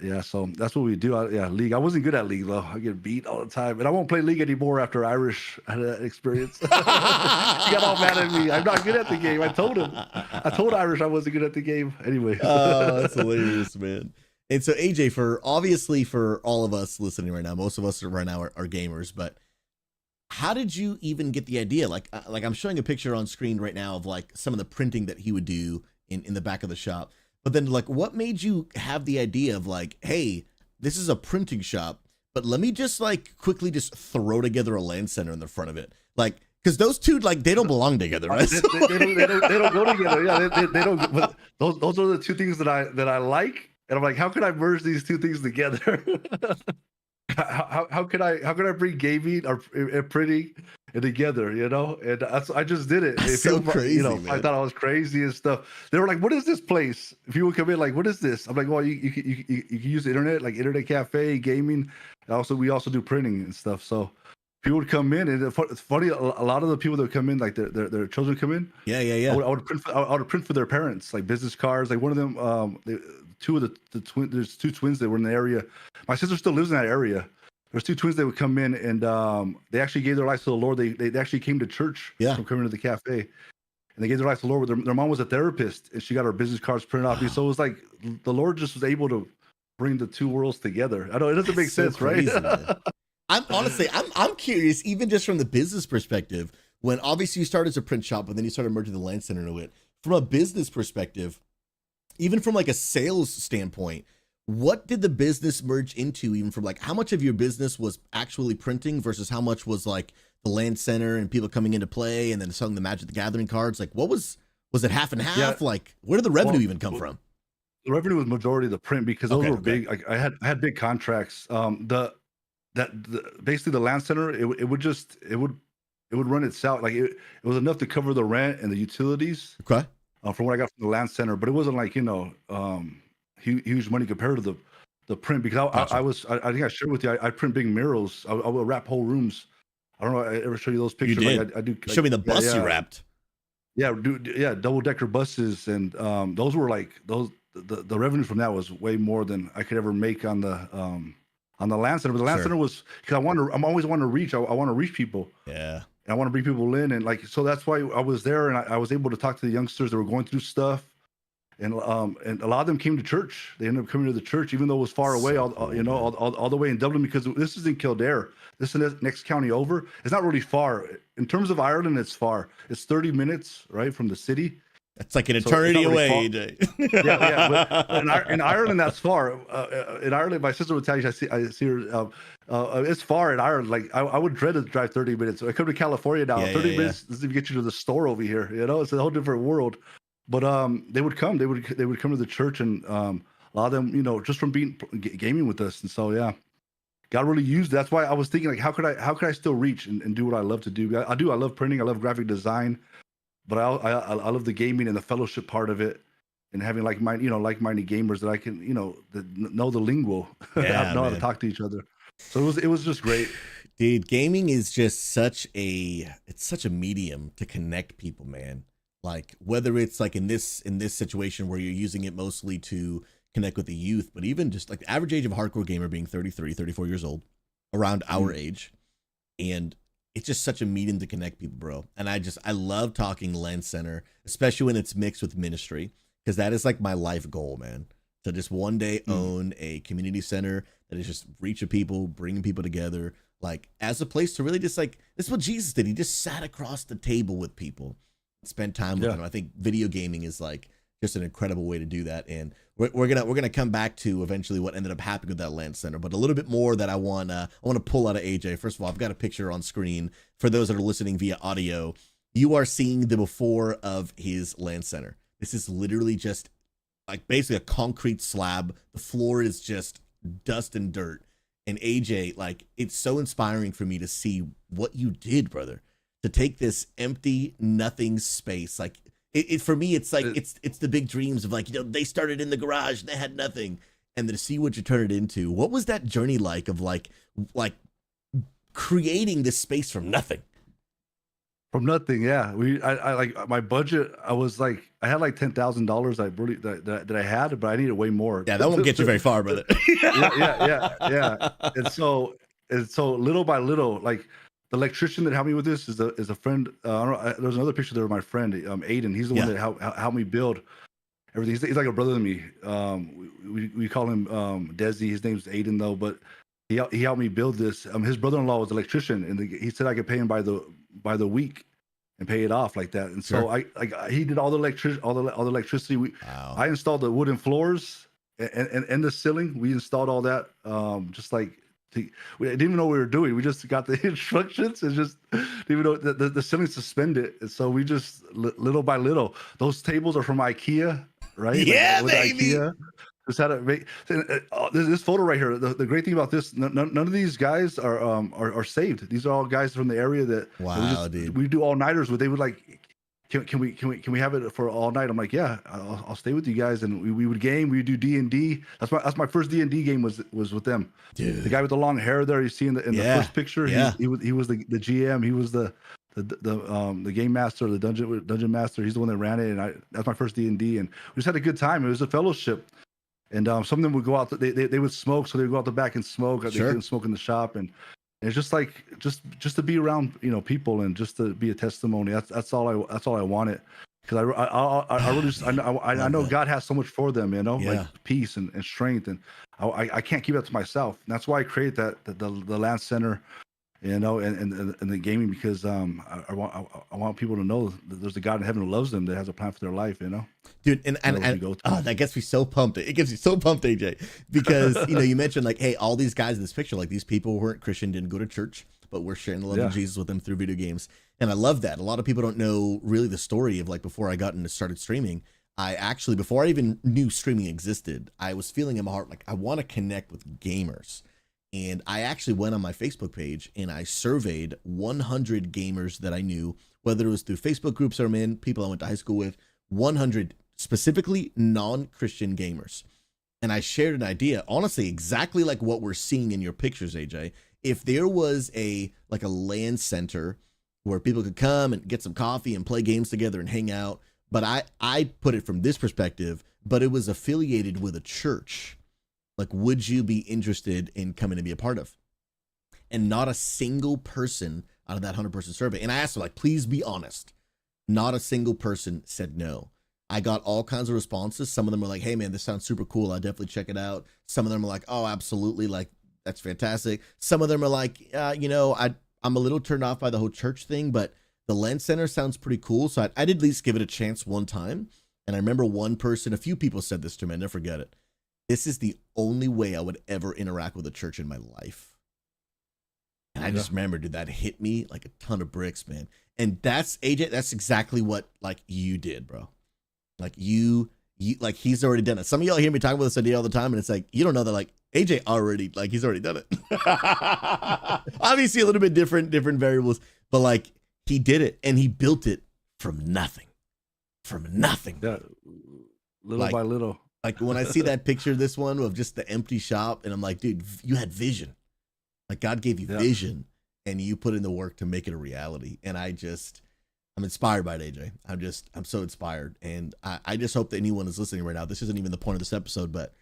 Yeah, so that's what we do. League. I wasn't good at League though. I get beat all the time, and I won't play League anymore after Irish had that experience. He got all mad at me. I'm not good at the game. I told Irish I wasn't good at the game. Anyway. Oh, that's hilarious, man. And so AJ, for all of us listening right now, most of us right now are gamers, but how did you even get the idea? Like I'm showing a picture on screen right now of like some of the printing that he would do in the back of the shop. But then, like, what made you have the idea of like, hey, this is a printing shop, but let me just like quickly just throw together a LAN center in the front of it, like, because those two, like, they don't belong together, right? They don't go together. Yeah, they don't. But those are the two things that I like, and I'm like, how can I merge these two things together? how could I bring gaming or printing together, you know? And I just did it. That's so crazy, you know, man. I thought I was crazy and stuff. They were like, "What is this place?" If you would come in, like, "What is this?" I'm like, "Well, you can use the internet, like internet cafe, gaming. And we also do printing and stuff." So people would come in, and it's funny. A lot of the people that would come in, like their children come in. Yeah. I would print for their parents, like business cards. Like one of them, two of the twins. There's 2 twins that were in the area. My sister still lives in that area. There's 2 twins that would come in, and they actually gave their lives to the Lord. They actually came to church from coming to the cafe, and they gave their lives to the Lord. Their mom was a therapist, and she got her business cards printed off. So it was like the Lord just was able to bring the 2 worlds together. I know it doesn't make sense, crazy, right? I'm curious, even just from the business perspective, when obviously you started as a print shop, but then you started merging the LAN center into it. From a business perspective, even from like a sales standpoint, what did the business merge into? Even from like how much of your business was actually printing versus how much was like the LAN center and people coming into play and then selling the Magic the Gathering cards? Like what was it half and half? Yeah. Like where did the revenue even come from? The revenue was majority of the print because those were big. Like I had big contracts. Basically the LAN center, it would run itself. Like it was enough to cover the rent and the utilities. Okay. From what I got from the LAN center, but it wasn't like, you know, huge money compared to the print because I think I shared with you, I print big murals. I will wrap whole rooms. I don't know. I ever show you those pictures? You did. Like I do. Show me the bus you wrapped. Yeah, double-decker buses, and those were like the revenue from that was way more than I could ever make on the LAN center. But the LAN center was because I'm always wanting to reach. I want to reach people. Yeah. And I want to bring people in, and like so that's why I was there, and I was able to talk to the youngsters that were going through stuff, and a lot of them came to church. They ended up coming to the church, even though it was far away, all the way in Dublin, because this is in Kildare. This is the next county over. It's not really far in terms of Ireland. It's far. It's 30 minutes right from the city. It's like an eternity away. But in Ireland, that's far. In Ireland, my sister would tell you, I see her. It's far in Ireland. Like I would dread to drive 30 minutes. I come to California now. 30 minutes doesn't even get you to the store over here. You know, it's a whole different world. But they would come. They would come to the church, and a lot of them, you know, just from being gaming with us. And so God really used. That's why I was thinking, like, how could I still reach and do what I love to do? I love printing. I love graphic design. But I love the gaming and the fellowship part of it, and having like-minded gamers that I can, you know, that know the lingo, know how to talk to each other. So it was just great. Dude, gaming is just such a medium to connect people, man. Like whether it's like in this situation where you're using it mostly to connect with the youth, but even just like the average age of a hardcore gamer being 33, 34 years old, around our age, and it's just such a medium to connect people, bro. And I love talking LAN center, especially when it's mixed with ministry. because that is like my life goal, man. To just one day own a community center that is just reaching people, bringing people together, like as a place to really just like, this is what Jesus did. He just sat across the table with people, spent time with them. I think video gaming is like just an incredible way to do that. And we're gonna come back to eventually what ended up happening with that LAN center, but a little bit more that I want to pull out of AJ. First of all, I've got a picture on screen for those that are listening via audio. You are seeing the before of his LAN center. This is literally just like basically a concrete slab. The floor is just dust and dirt. And AJ, like, it's so inspiring for me to see what you did, brother, to take this empty nothing space. Like it for me, it's like, it's the big dreams of like, you know, they started in the garage and they had nothing. And then to see what you turn it into, what was that journey like of like creating this space from nothing? From nothing, yeah. I like my budget. I had like $10,000. I really that I had, but I needed way more. Yeah, that won't get you very far, brother. yeah. And so little by little, like the electrician that helped me with this is a friend. There's another picture there of my friend, Aiden. He's the one that helped me build everything. He's like a brother to me. We call him Desi. His name's Aiden though, but he helped me build this. His brother-in-law was an electrician, and he said I could pay him by the week and pay it off like that. And so he did all the electricity. I installed the wooden floors and the ceiling. We installed all that. We didn't even know what we were doing. We just got the instructions and just didn't even know the ceiling suspended. And so we just little by little. Those tables are from IKEA, right? Yeah, like, baby. IKEA. Just had to make this photo right here. The great thing about this, none of these guys are saved. These are all guys from the area that dude. We do all nighters with. They would like, can we have it for all night? I'm like, yeah, I'll stay with you guys, and we would game. We would do D&D. That's my first D&D game was with them. Dude. The guy with the long hair there, you see in the first picture. Yeah. He was the GM. He was the game master, the dungeon master. He's the one that ran it, and that's my first D&D, and we just had a good time. It was a fellowship. And some of them would go out. They would smoke, so they would go out the back and smoke. They couldn't smoke in the shop, and it's just like just to be around people and just to be a testimony. That's all I wanted, because I really I know God has so much for them, like peace and strength, and I can't keep that to myself. And that's why I created the LAN center, and the gaming, because I want people to know that there's a God in heaven who loves them, that has a plan for their life, Dude, and that gets me so pumped. It gets me so pumped, AJ, because you mentioned like, hey, all these guys in this picture, like these people weren't Christian, didn't go to church, but we're sharing the love of Jesus with them through video games. And I love that. A lot of people don't know really the story of like, before I got into started streaming, before I even knew streaming existed, I was feeling in my heart like I want to connect with gamers. And I actually went on my Facebook page and I surveyed 100 gamers that I knew, whether it was through Facebook groups I'm in, people I went to high school with, 100 specifically non-Christian gamers. And I shared an idea, honestly, exactly like what we're seeing in your pictures, AJ. If there was a LAN center where people could come and get some coffee and play games together and hang out, but I put it from this perspective, but it was affiliated with a church. Like, would you be interested in coming to be a part of? And not a single person out of that 100-person survey. And I asked her, like, please be honest. Not a single person said no. I got all kinds of responses. Some of them were like, hey, man, this sounds super cool. I'll definitely check it out. Some of them are like, oh, absolutely. Like, that's fantastic. Some of them are like, I'm a little turned off by the whole church thing, but the LAN center sounds pretty cool. So I did at least give it a chance one time. And I remember a few people said this to me. I never forget it. This is the only way I would ever interact with a church in my life. And I just remember, dude, that hit me like a ton of bricks, man. And that's, AJ, that's exactly what like you did, bro. Like you like, he's already done it. Some of y'all hear me talking about this idea all the time, and it's like, you don't know that like AJ already, like he's already done it. Obviously a little bit different variables, but like he did it and he built it from nothing. Yeah. Little by little. Like when I see that picture, this one of just the empty shop, and I'm like, dude, you had vision. Like God gave you vision, and you put in the work to make it a reality. And I'm inspired by it, AJ. I'm so inspired. And I just hope that anyone is listening right now, this isn't even the point of this episode, but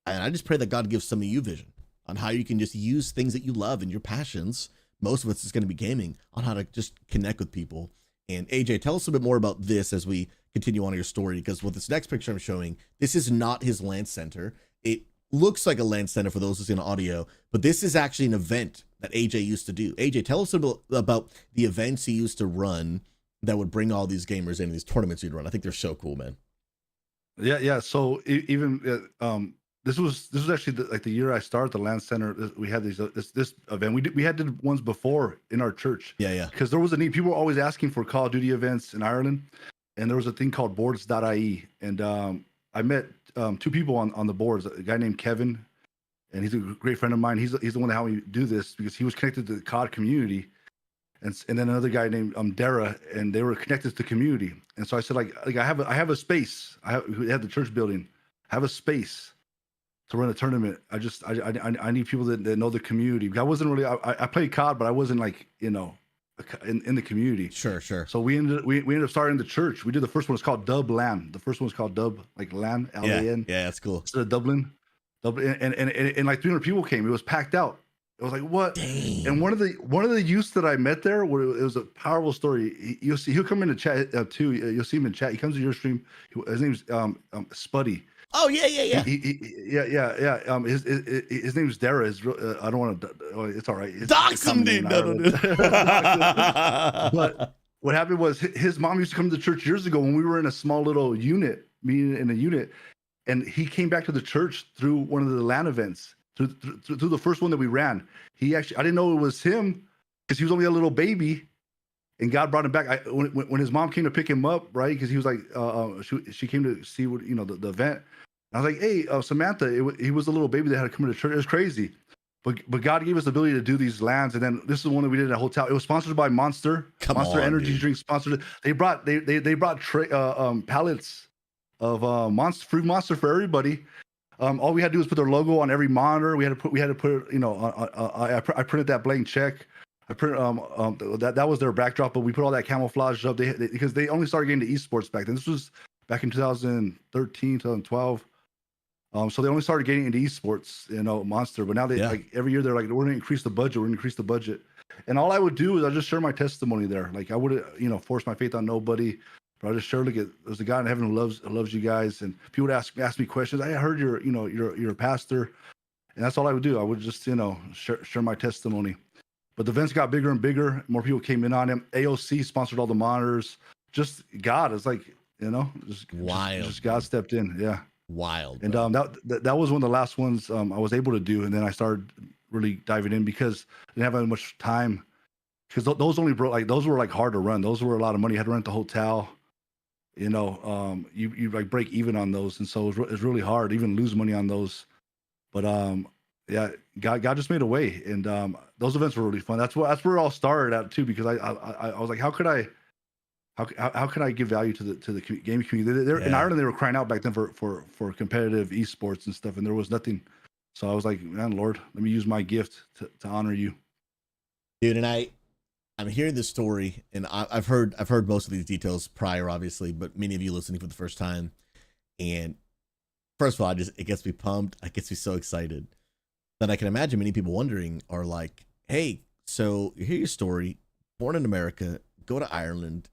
I just pray that God gives some of you vision on how you can just use things that you love and your passions. Most of it's is going to be gaming, on how to just connect with people And AJ, tell us a bit more about this as we continue on your story, because with this next picture I'm showing, this is not his LAN center. It looks like a LAN center for those who's in audio, but this is actually an event that AJ used to do. AJ, tell us about the events he used to run that would bring all these gamers in, these tournaments you'd run. I think they're so cool, man. Yeah. So even this was actually the year I started the LAN center. We had this event. We had ones before in our church. Yeah. Because there was a need. People were always asking for Call of Duty events in Ireland, and there was a thing called boards.ie. And I met two people on the boards. A guy named Kevin, and he's a great friend of mine. He's the one that helped me do this because he was connected to the COD community. And then another guy named Dara, and they were connected to the community. And so I said, like I have a space. We had the church building. I have a space to run a tournament. I need people that know the community. I wasn't really. I played COD, but I wasn't like in the community. Sure. So we ended up starting the church. We did the first one. It's called Dub LAN. The first one was called Dub, like LAN, LAN. Yeah, that's cool. Instead of Dublin, and like 300 people came. It was packed out. It was like, what? Dang. And one of the youths that I met there, it was a powerful story. You'll see, he'll come in the chat too. You'll see him in chat. He comes to your stream. His name's Spuddy. Oh yeah. Yeah. His name's Dara. I don't want to. It's all right. Dox him, dude. No. But what happened was his mom used to come to church years ago when we were in a small little unit, meeting in a unit, and he came back to the church through one of the LAN events. Through the first one that we ran. I didn't know it was him because he was only a little baby, and God brought him back. When his mom came to pick him up, right? Because he was like, she came to see what the event. And I was like, hey, Samantha, he was a little baby that had to come to church. It was crazy, but God gave us the ability to do these LANs, and then this is one that we did at a hotel. It was sponsored by Monster. Monster Energy drink sponsored it. They brought pallets of free Monster for everybody. All we had to do was put their logo on every monitor. We had to put I printed that blank check. I printed that was their backdrop, but we put all that camouflage up. Because they only started getting to esports back then. This was back in 2013, 2012. So they only started getting into esports, Monster. But now like every year they're like, we're gonna increase the budget. And all I would do is I just share my testimony there. Like I wouldn't force my faith on nobody. But I just share, there's a God in heaven who loves you guys, and people would ask me questions. I heard you're a pastor, and that's all I would do. I would just share my testimony. But the events got bigger and bigger. More people came in on him. AOC sponsored all the monitors. Just God, it's like just wild. Just God stepped in, yeah. Wild. And that was one of the last ones I was able to do, and then I started really diving in because I didn't have that much time. Because those only those were like hard to run. Those were a lot of money. You had to rent the hotel. You like break even on those, and so it's really hard to even lose money on those. But yeah, God just made a way, and those events were really fun. That's where it all started out too, because I was like, how could I give value to the gaming community? In Ireland, they were crying out back then for competitive esports and stuff, and there was nothing. So I was like, man, Lord, let me use my gift to honor you, dude. And I'm hearing this story, and I've heard most of these details prior, obviously, but many of you listening for the first time. And first of all, it gets me pumped. It gets me so excited. Then I can imagine many people wondering are like, hey, so you hear your story, born in America, go to Ireland,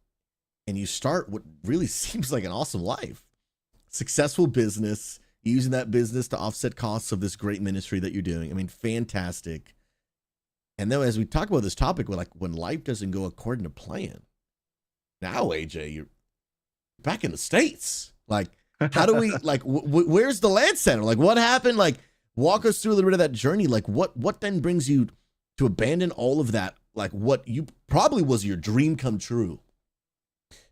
and you start what really seems like an awesome life. Successful business, using that business to offset costs of this great ministry that you're doing. I mean, fantastic. And then as we talk about this topic, we're like, when life doesn't go according to plan, now AJ, you're back in the States. Like, how do we, like, where's the LAN center? Like, what happened? Like, walk us through a little bit of that journey. Like, what then brings you to abandon all of that? Like, what you probably was your dream come true.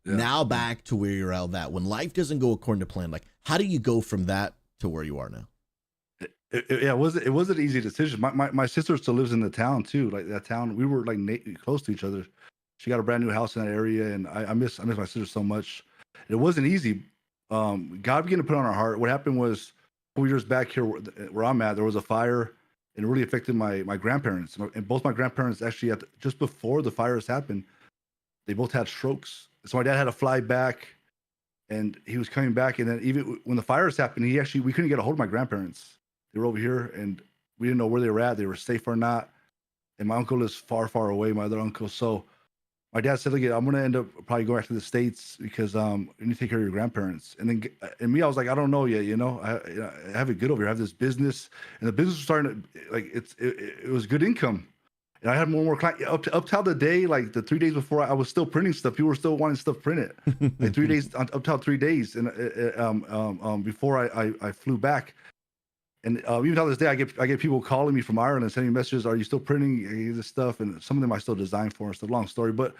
Yeah. Now back to where you're at that. When life doesn't go according to plan, like, how do you go from that to where you are now? It wasn't an easy decision. My sister still lives in the town too. Like that town, we were like close to each other. She got a brand new house in that area, and I miss my sister so much. It wasn't easy. God began to put on our heart. What happened was 4 years back here where I'm at, there was a fire, and it really affected my grandparents. And both my grandparents actually just before the fires happened, they both had strokes. So my dad had to fly back, and he was coming back. And then even when the fires happened, we couldn't get a hold of my grandparents. They were over here, and we didn't know where they were at. They were safe or not. And my uncle is far, far away, my other uncle. So my dad said, "Look, I'm gonna end up probably going back to the States because you need to take care of your grandparents." And then and me, I was like, I don't know yet. I have it good over here. I have this business, and the business was starting to like it was good income, and I had more clients up till the day, like the 3 days before I was still printing stuff. People were still wanting stuff printed, like 3 days up till 3 days, and before I flew back. And even to this day, I get people calling me from Ireland, sending messages. Are you still printing this stuff? And some of them I still design for. It's a long story, but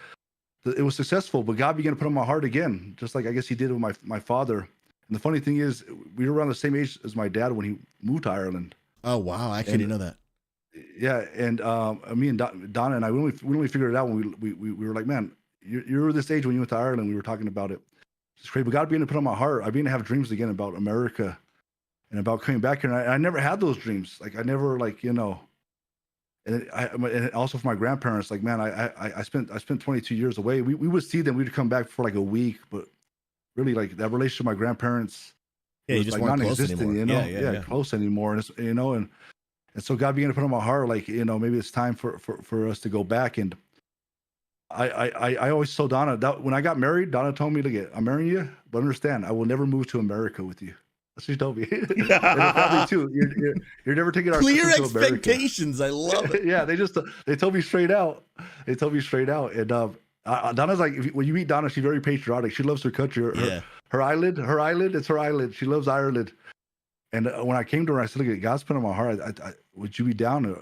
it was successful. But God began to put on my heart again, just like I guess He did with my father. And the funny thing is, we were around the same age as my dad when he moved to Ireland. Oh wow, I actually didn't know that. Yeah, and me and Donna and I, we only figured it out when we were like, man, you were this age when you went to Ireland. We were talking about it. It's crazy. But God began to put on my heart. I began to have dreams again about America. And about coming back here, and I never had those dreams. Like I never, and also for my grandparents, like man, I spent 22 years away. We would see them. We'd come back for like a week, but really like that relationship with my grandparents, You was just like weren't close non-existent. anymore. Yeah, close anymore. And and so God began to put on my heart, like maybe it's time for us to go back. And I always told Donna that when I got married, Donna told me, "Look, I'm marrying you, but understand, I will never move to America with you." She told me. And the family too. You're never taking our Clear sister to America. expectations. I love it. Yeah, they told me straight out. And Donna's like, when you meet Donna, she's very patriotic. She loves her country. Her island. It's her island. She loves Ireland. And when I came to her, I said, "Look, God's put on my heart. Would you be down?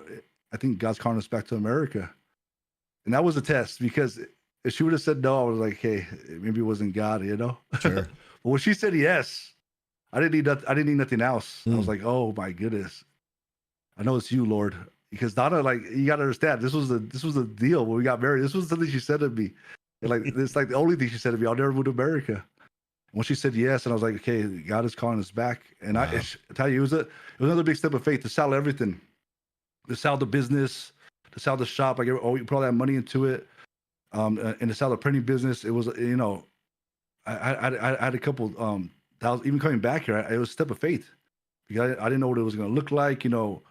I think God's calling us back to America." And that was a test, because if she would have said no, I was like, "Hey, maybe it wasn't God, Sure. But when she said yes, I didn't need nothing else. I was like, "Oh my goodness, I know it's you, Lord." Because Donna, like, you got to understand, this was the deal when we got married. This was something she said to me, and like it's like the only thing she said to me. I'll never move to America. And when she said yes, and I was like, "Okay, God is calling us back." And I tell you, it was another big step of faith to sell everything, to sell the business, to sell the shop. Like, we put all that money into it, and to sell the printing business. It was, I had a couple. That was even coming back here. It was a step of faith, because I didn't know what it was going to look like. The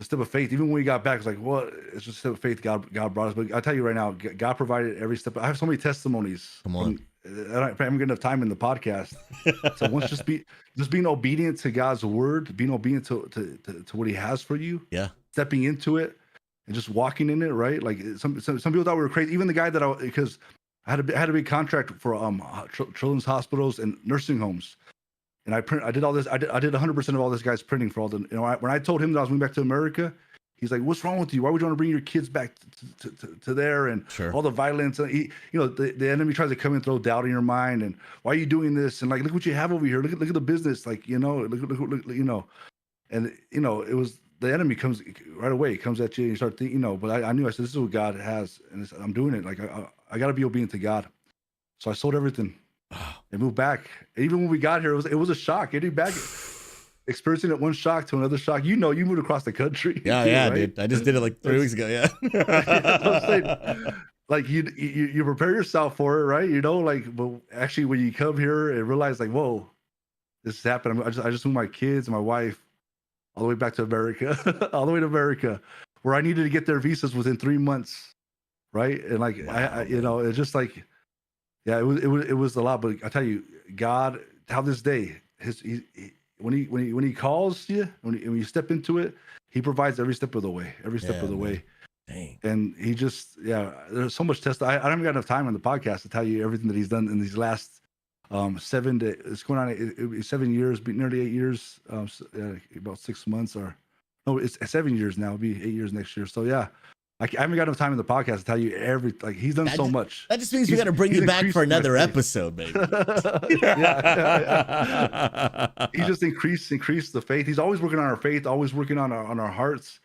step of faith. Even when we got back, it's like, well, it's just a step of faith. God brought us. But I tell you right now, God provided every step. I have so many testimonies. Come on. I haven't got enough time in the podcast. So once just being obedient to God's word, being obedient to what He has for you. Yeah. Stepping into it and just walking in it, right? Like some people thought we were crazy. Even the guy because I had a big contract for children's hospitals and nursing homes, and I did all this. I did 100% of all this guy's printing for all the. When I told him that I was moving back to America, he's like, "What's wrong with you? Why would you want to bring your kids back to there and all the violence?" And the enemy tries to come and throw doubt in your mind, and why are you doing this? And like, look what you have over here. Look at the business. Like, look, and it was. The enemy comes right away. It comes at you, and you start thinking, But I knew. I said, "This is what God has, and I'm doing it. Like I got to be obedient to God." So I sold everything and moved back. And even when we got here, it was a shock. Getting back, experiencing it one shock to another shock. You moved across the country. Yeah, right? Dude. I just did it like 3 weeks ago. Yeah. Like you prepare yourself for it, right? But actually, when you come here and realize, like, whoa, this is happening. I just moved my kids and my wife all the way back to America, all the way to America, where I needed to get their visas within 3 months, right? And like, wow. It's just like, yeah, it was a lot. But I tell you, God, how this day, when he calls you, when you step into it, He provides every step of the way, way. Dang. And He just, there's so much I haven't got enough time on the podcast to tell you everything that He's done in these last it's going on 7 years, nearly 8 years, about 6 months, it's 7 years now. It'll be 8 years next year. So yeah, I haven't got enough time in the podcast to tell you He's done so much. That just means we got to bring you back for another episode, baby. He just increased the faith. He's always working on our faith, always working on our hearts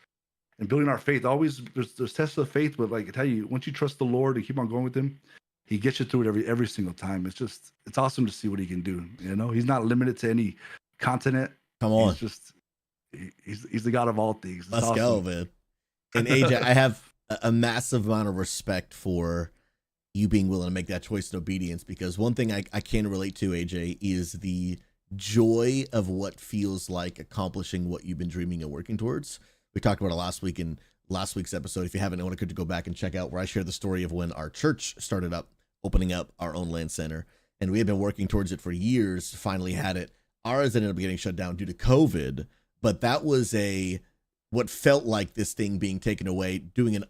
and building our faith. Always there's tests of faith, but like I tell you, once you trust the Lord and keep on going with Him, He gets you through it every single time. It's awesome to see what He can do. He's not limited to any continent. Come on. He's the God of all things. Let's go, man. And AJ, I have a massive amount of respect for you being willing to make that choice in obedience, because one thing I can relate to, AJ, is the joy of what feels like accomplishing what you've been dreaming and working towards. We talked about it last week, and last week's episode. If you haven't, I want to go back and check out where I share the story of when our church started up, opening up our own LAN center. And we had been working towards it for years, finally had it. Ours ended up getting shut down due to COVID, but that was what felt like this thing being taken away, doing an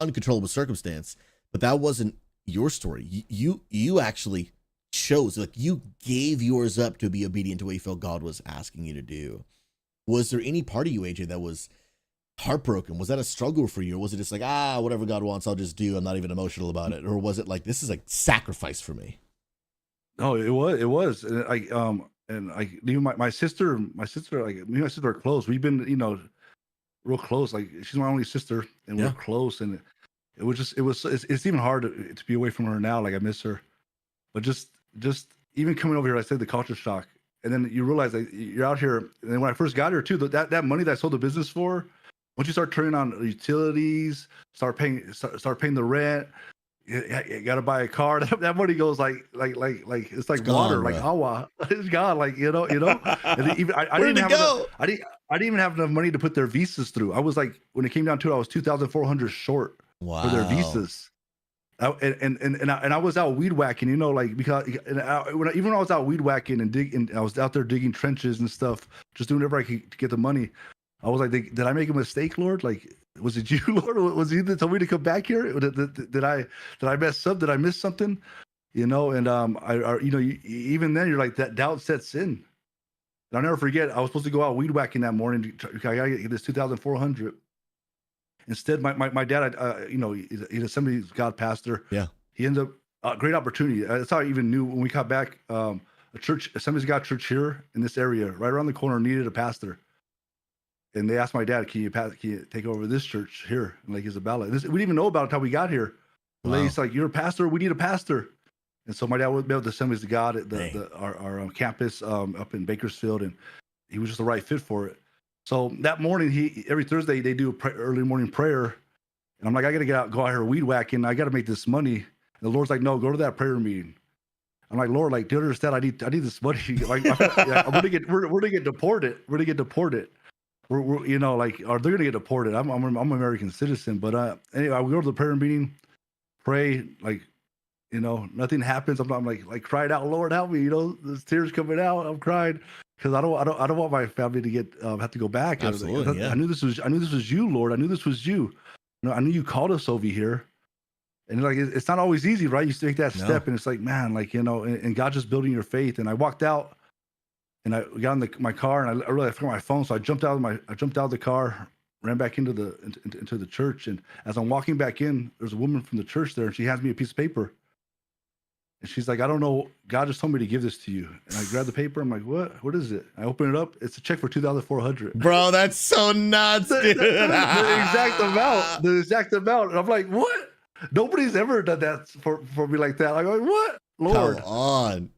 uncontrollable circumstance. But that wasn't your story. You actually chose, like, you gave yours up to be obedient to what you felt God was asking you to do. Was there any part of you, AJ, that was heartbroken? Was that a struggle for you? Or was it just like, whatever God wants, I'll just do. I'm not even emotional about it. Or was it like, this is a sacrifice for me? No, it was. And even my sister, like me and my sister are close. We've been, real close. Like, she's my only sister, and we're close. And it's even hard to be away from her now. Like, I miss her. But just even coming over here, I said the culture shock. And then you realize that you're out here. And then when I first got here too, that money that I sold the business for, once you start turning on utilities, start paying the rent, you got to buy a car. That money goes like it's like water, like awa. It's gone, like you know. And then even I didn't even have enough money to put their visas through. I was like, when it came down to it, I was $2,400 short for their visas. And I was out weed whacking, because when I was out weed whacking and I was out there digging trenches and stuff, just doing whatever I could to get the money. I was like, did I make a mistake, Lord? Like, was it you, Lord? Was it you that told me to come back here? Did I mess up? Did I miss something? And even then you're like, that doubt sets in. And I'll never forget, I was supposed to go out weed whacking that morning. I gotta get this 2,400. Instead, my dad, he's Assembly's God pastor. Yeah. He ended up great opportunity. That's how I even knew when we got back. Assembly's God church here in this area, right around the corner, needed a pastor. And they asked my dad, can you take over this church here in Lake Isabella? We didn't even know about it until we got here. The lady's like, you're a pastor? We need a pastor. And so my dad would be able to Assemblies of God at our campus up in Bakersfield, and he was just the right fit for it. So that morning, every Thursday they do early morning prayer, and I'm like, I gotta go out here weed whacking. I gotta make this money. And the Lord's like, no, go to that prayer meeting. I'm like, Lord, like, do you understand? I need this money. Like, we're gonna get deported. We're gonna get deported. We're or they're gonna get deported. I'm an American citizen, but anyway, we go to the prayer meeting, pray, like, nothing happens. I'm like cried out, Lord, help me. There's tears coming out. I'm crying. Because I don't want my family to have to go back. Absolutely, I knew this was you, Lord. I knew this was you. I knew you called us over here, and like it's not always easy, right? You take that step, and it's like, man, like and God just building your faith. And I walked out, and I got in my car, and I realized I forgot my phone, so I jumped out of the car, ran back into the church, and as I'm walking back in, there's a woman from the church there, and she hands me a piece of paper. And she's like, I don't know. God just told me to give this to you. And I grabbed the paper. I'm like, what? What is it? I open it up. It's a check for $2,400. Bro, that's so nuts, dude. The exact amount. And I'm like, what? Nobody's ever done that for me like that. I'm like, what? Lord. Come on.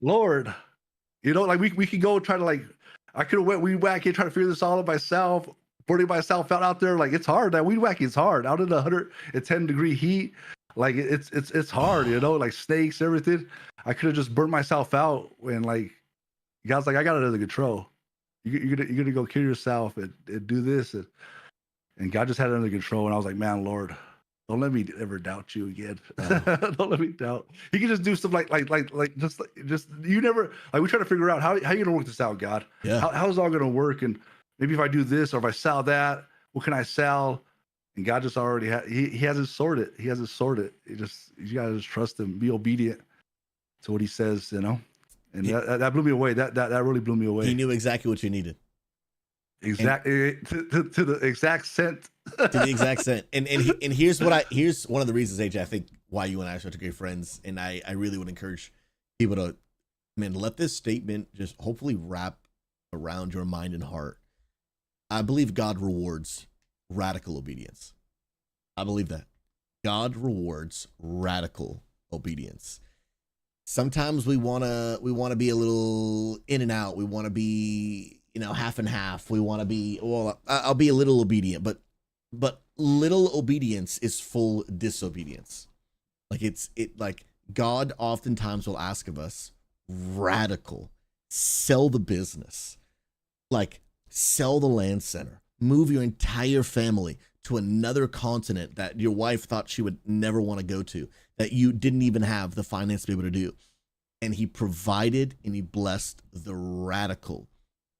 Lord. Like we could go try to, like, I could have went weed whacking, try to figure this all out myself, burning myself out there. Like, it's hard. That weed whacking is hard. Out in the 110-degree heat. Like, it's hard, like snakes, everything. I could have just burnt myself out when, like, God's like, I got it under control. You're gonna go kill yourself and do this, and God just had it under control. And I was like, man, Lord, don't let me ever doubt you again. Don't let me doubt. He can just do stuff like just you never, like, we try to figure out how you gonna work this out, God. Yeah. How's it all gonna work? And maybe if I do this or if I sell that, what can I sell? And God just already he has it sorted. He has it sorted. You gotta just trust him, be obedient to what he says, And that blew me away. That really blew me away. He knew exactly what you needed. Exactly, to the exact cent. To the exact cent. And here's one of the reasons, AJ, I think why you and I are such great friends. And I really would encourage people to, let this statement just hopefully wrap around your mind and heart. I believe God rewards radical obedience. I believe that God rewards radical obedience. Sometimes we want to be a little in and out. We want to be, half and half. We want to be, I'll be a little obedient, but little obedience is full disobedience. Like God oftentimes will ask of us radical, sell the business, like sell the LAN center, move your entire family to another continent that your wife thought she would never want to go to, that you didn't even have the finance to be able to do. And he provided and he blessed the radical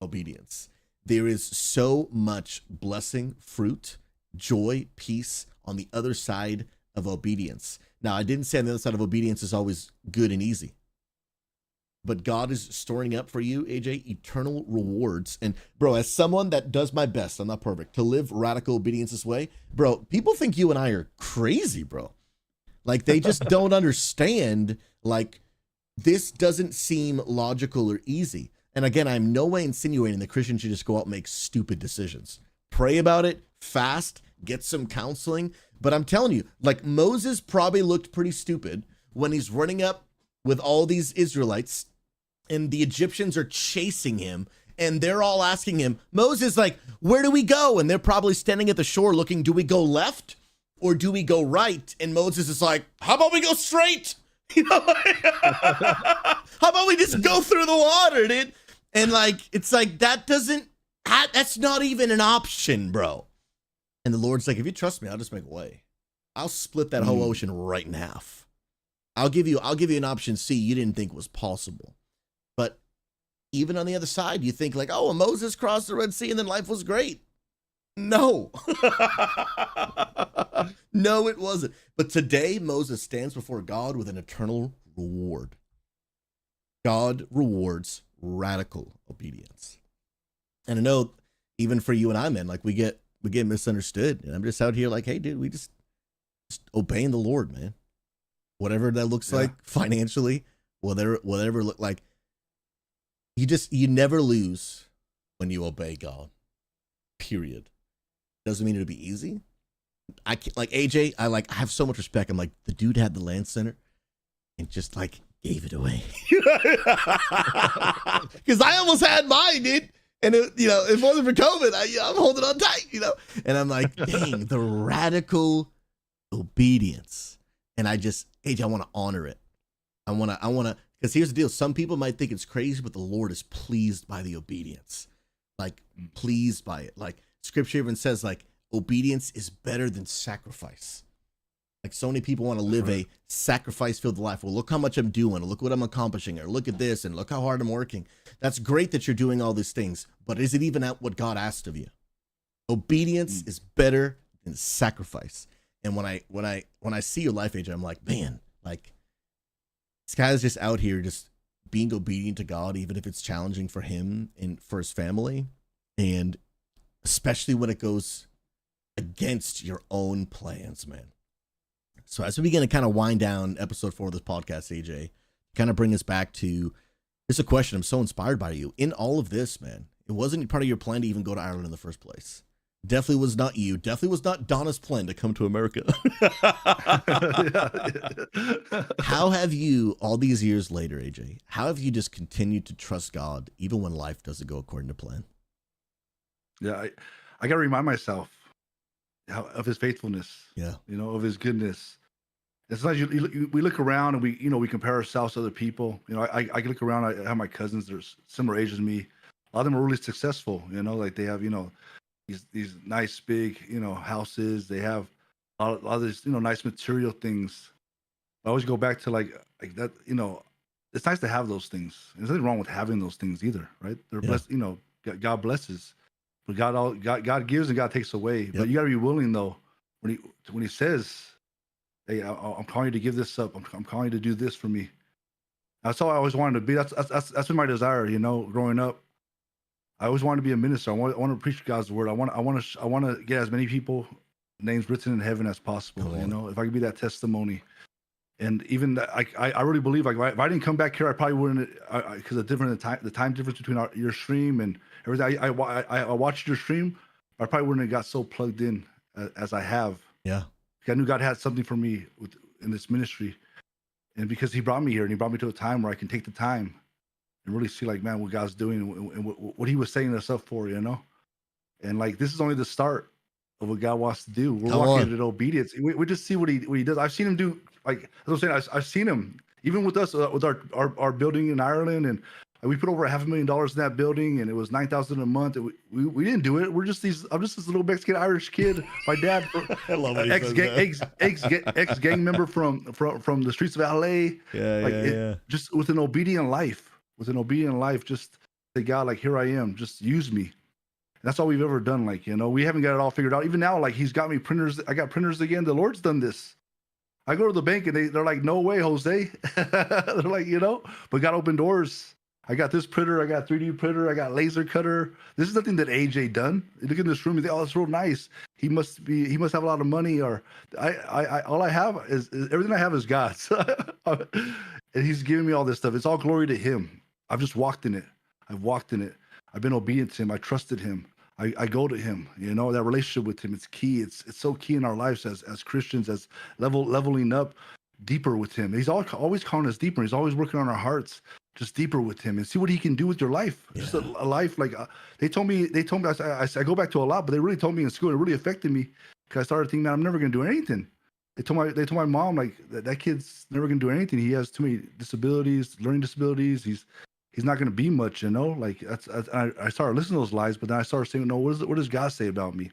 obedience. There is so much blessing, fruit, joy, peace on the other side of obedience. Now, I didn't say on the other side of obedience is always good and easy, but God is storing up for you, AJ, eternal rewards. And bro, as someone that does my best, I'm not perfect, to live radical obedience this way, bro, people think you and I are crazy, bro. Like they just don't understand, like this doesn't seem logical or easy. And again, I'm no way insinuating that Christians should just go out and make stupid decisions. Pray about it, fast, get some counseling. But I'm telling you, like Moses probably looked pretty stupid when he's running up with all these Israelites and the Egyptians are chasing him and they're all asking him, Moses, like, where do we go? And they're probably standing at the shore looking, do we go left or do we go right? And Moses is like, how about we go straight? You know, how about we just go through the water, dude? And like, it's like, that's not even an option, bro. And the Lord's like, if you trust me, I'll just make a way. I'll split that whole ocean right in half. I'll give you an option C you didn't think was possible. But even on the other side, you think like, oh, well, Moses crossed the Red Sea and then life was great. No. No, it wasn't. But today, Moses stands before God with an eternal reward. God rewards radical obedience. And I know even for you and I, man, like we get misunderstood. And I'm just out here like, hey, dude, we just obeying the Lord, man. Whatever that looks like financially, whatever it look like. You never lose when you obey God. Period. Doesn't mean it'll be easy. I can't, like AJ, I have so much respect. I'm like, the dude had the LAN center and just like gave it away. Because I almost had mine, dude. And if it wasn't for COVID, I'm holding on tight, And I'm like, dang, the radical obedience. And AJ, I want to honor it. I want to, because here's the deal. Some people might think it's crazy, but the Lord is pleased by the obedience. Like, pleased by it. Like, Scripture even says, like, obedience is better than sacrifice. Like, so many people want to live a sacrifice-filled life. Well, look how much I'm doing. Or look what I'm accomplishing. Or look at this. And look how hard I'm working. That's great that you're doing all these things. But is it even at what God asked of you? Obedience is better than sacrifice. And when I see your life, AJ, I'm like, man, like, this guy's just out here just being obedient to God, even if it's challenging for him and for his family. And especially when it goes against your own plans, man. So as we begin to kind of wind down episode 4 of this podcast, AJ, kind of bring us back to, it's a question I'm so inspired by you. In all of this, man, it wasn't part of your plan to even go to Ireland in the first place. Definitely was not you. Definitely was not Donna's plan to come to America. How have you, all these years later, AJ, how have you just continued to trust God even when life doesn't go according to plan? Yeah, I got to remind myself of his faithfulness. Yeah. Of his goodness. It's like we look around and we compare ourselves to other people. I look around. I have my cousins. They're similar age as me. A lot of them are really successful. Like they have these nice big houses. They have a lot of these nice material things. I always go back to like that. It's nice to have those things. There's nothing wrong with having those things either, right? They're blessed. God blesses, but God gives and God takes away. But you got to be willing though when he says, hey, I'm calling you to give this up. I'm calling you to do this for me. That's all I always wanted to be. That's been my desire. Growing up, I always wanted to be a minister. I want to preach God's word. I want to get as many people names written in heaven as possible. If I could be that testimony. And even that, I really believe like if I didn't come back here, I probably wouldn't, because the time difference between your stream and everything. I watched your stream. I probably wouldn't have got so plugged in as I have. Yeah. I knew God had something for me in this ministry, and because He brought me here and He brought me to a time where I can take the time and really see like, man, what God's doing and what He was setting us up for, and like this is only the start of what God wants to do. We're walking in obedience. We just see what he does. I've seen Him do, like as I'm saying, I've seen Him even with us with our building in Ireland, and And we put over $500,000 in that building, and it was $9,000 a month. And we didn't do it. I'm just this little Mexican Irish kid. My dad, I love what he ex gang member from the streets of LA. Yeah. Just with an obedient life, just say, God, like, here I am, just use me. And that's all we've ever done. Like, you know, we haven't got it all figured out. Even now, like, he's got me printers. I got printers again. The Lord's done this. I go to the bank and they're like, no way, Jose. They're like, you know, but God opened doors. I got this printer, I got 3D printer, I got laser cutter. This is nothing that AJ done. You look in this room, you think, oh, it's real nice. He must have a lot of money, or all I have is everything I have is God's. And he's giving me all this stuff. It's all glory to him. I've just walked in it. I've been obedient to him. I trusted him. I go to him, you know, that relationship with him. It's key. It's so key in our lives as Christians, as leveling up deeper with him. He's always calling us deeper. He's always working on our hearts, just deeper with him, and see what he can do with your life. Yeah. Just a life like they told me. I go back to a lot, but they really told me in school. It really affected me because I started thinking, man, I'm never gonna do anything. They told my mom, like, that kid's never gonna do anything. He has too many disabilities, learning disabilities. He's not gonna be much, you know. Like I started listening to those lies, but then I started saying, no, what does God say about me?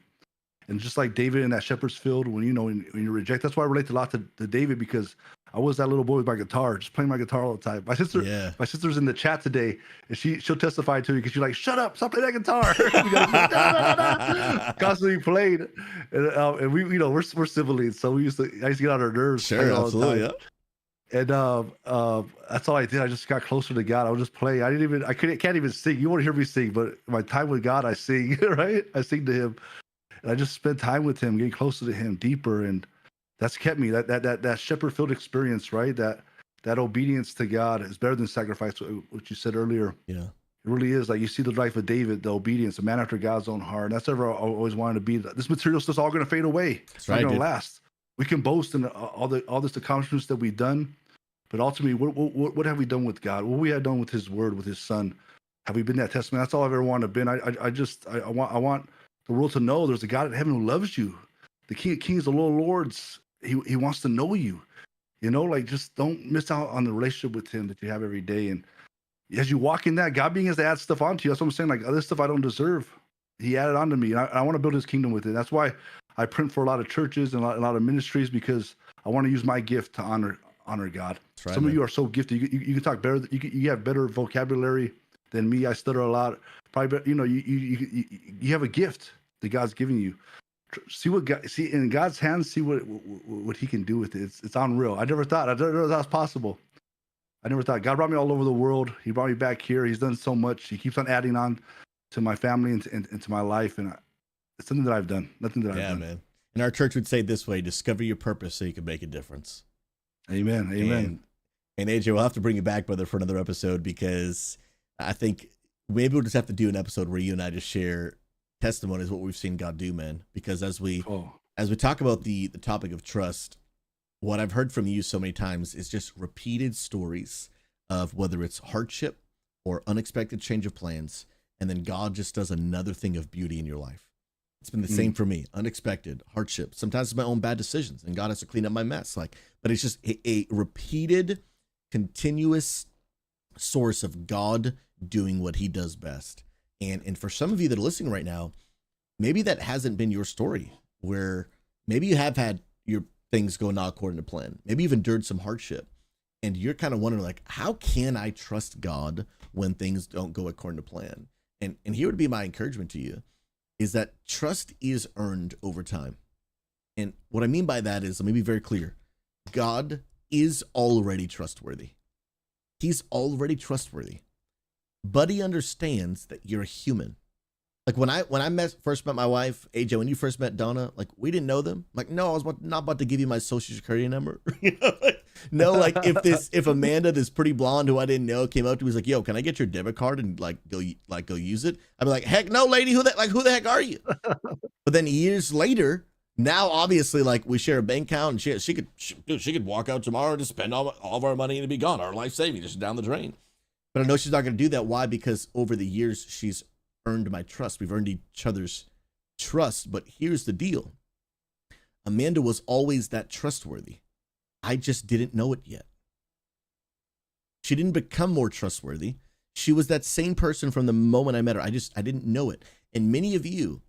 And just like David in that shepherd's field, when you reject, that's why I relate a lot to David, because I was that little boy with my guitar, just playing my guitar all the time. My sister's in the chat today, and she'll testify to you, because she's like, shut up, stop playing that guitar. Constantly played, and we, we're siblings, so I used to get on her nerves. Sure, absolutely, yeah. And that's all I did. I just got closer to God. I would just play. Can't even sing. You won't hear me sing, but my time with God, I sing. Right? I sing to Him, and I just spent time with Him, getting closer to Him, deeper, and that's kept me. That shepherd field experience, right? That obedience to God is better than sacrifice, which you said earlier. Yeah, it really is. Like, you see the life of David, the obedience, a man after God's own heart. And that's ever I always wanted to be. This material stuff's all going to fade away. It's not going to last. We can boast in all this accomplishments that we've done, but ultimately, what have we done with God? What we have done with His Word, with His Son? Have we been that testament? That's all I've ever wanted to be. I want the world to know there's a God in heaven who loves you. The King of Kings, the Lord of Lords. He wants to know you. You know, like, just don't miss out on the relationship with Him that you have every day. And as you walk in that, God begins to add stuff onto you. That's what I'm saying. Like, other stuff I don't deserve, He added onto me, and I want to build His kingdom with it. That's why I print for a lot of churches and a lot of ministries, because I want to use my gift to honor God. Right, some of you are so gifted. You can talk better. You have better vocabulary than me. I stutter a lot. Probably, you have a gift that God's giving you. See in God's hands. See what He can do with it. It's unreal. I never thought that was possible. I never thought. God brought me all over the world. He brought me back here. He's done so much. He keeps on adding on to my family and to my life, and it's something that I've done. Nothing that I've done. Yeah, man. And our church would say it this way: discover your purpose so you can make a difference. Amen. And AJ, we'll have to bring you back, brother, for another episode, because I think maybe we'll just have to do an episode where you and I just share testimonies, what we've seen God do, man. Because as we talk about the topic of trust, what I've heard from you so many times is just repeated stories of whether it's hardship or unexpected change of plans, and then God just does another thing of beauty in your life. It's been the same for me. Unexpected hardship. Sometimes it's my own bad decisions, and God has to clean up my mess. But it's just a repeated, continuous source of God doing what He does best. And for some of you that are listening right now, maybe that hasn't been your story, where maybe you have had your things go not according to plan. Maybe you've endured some hardship, and you're kind of wondering, like, how can I trust God when things don't go according to plan? And here would be my encouragement to you, is that trust is earned over time. And what I mean by that is, let me be very clear. God is already trustworthy. He's already trustworthy. But He understands that you're a human. Like, when I first met my wife, AJ, when you first met Donna, like, we didn't know them. Like, no, I was not about to give you my social security number. No, like, if Amanda, this pretty blonde who I didn't know, came up to me, was like, yo, can I get your debit card and go use it? I'd be like, heck no, lady, who the heck are you? But then years later, now obviously, like, we share a bank account, and she could walk out tomorrow and just spend all of our money and it'd be gone. Our life savings just down the drain. But I know she's not going to do that. Why? Because over the years, she's earned my trust. We've earned each other's trust. But here's the deal. Amanda was always that trustworthy. I just didn't know it yet. She didn't become more trustworthy. She was that same person from the moment I met her. I didn't know it. And many of you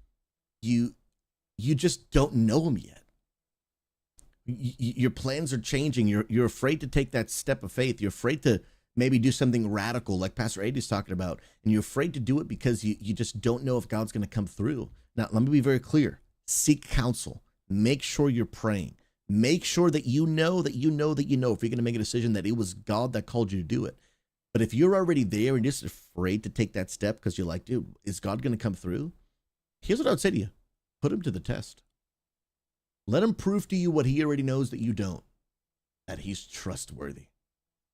just don't know him yet. Your plans are changing. You're afraid to take that step of faith. You're afraid to maybe do something radical like Pastor Ade is talking about. And you're afraid to do it because you just don't know if God's going to come through. Now, let me be very clear. Seek counsel. Make sure you're praying. Make sure that you know if you're going to make a decision that it was God that called you to do it. But if you're already there and just afraid to take that step because you're like, dude, is God going to come through? Here's what I would say to you. Put him to the test. Let him prove to you what he already knows that you don't, that he's trustworthy.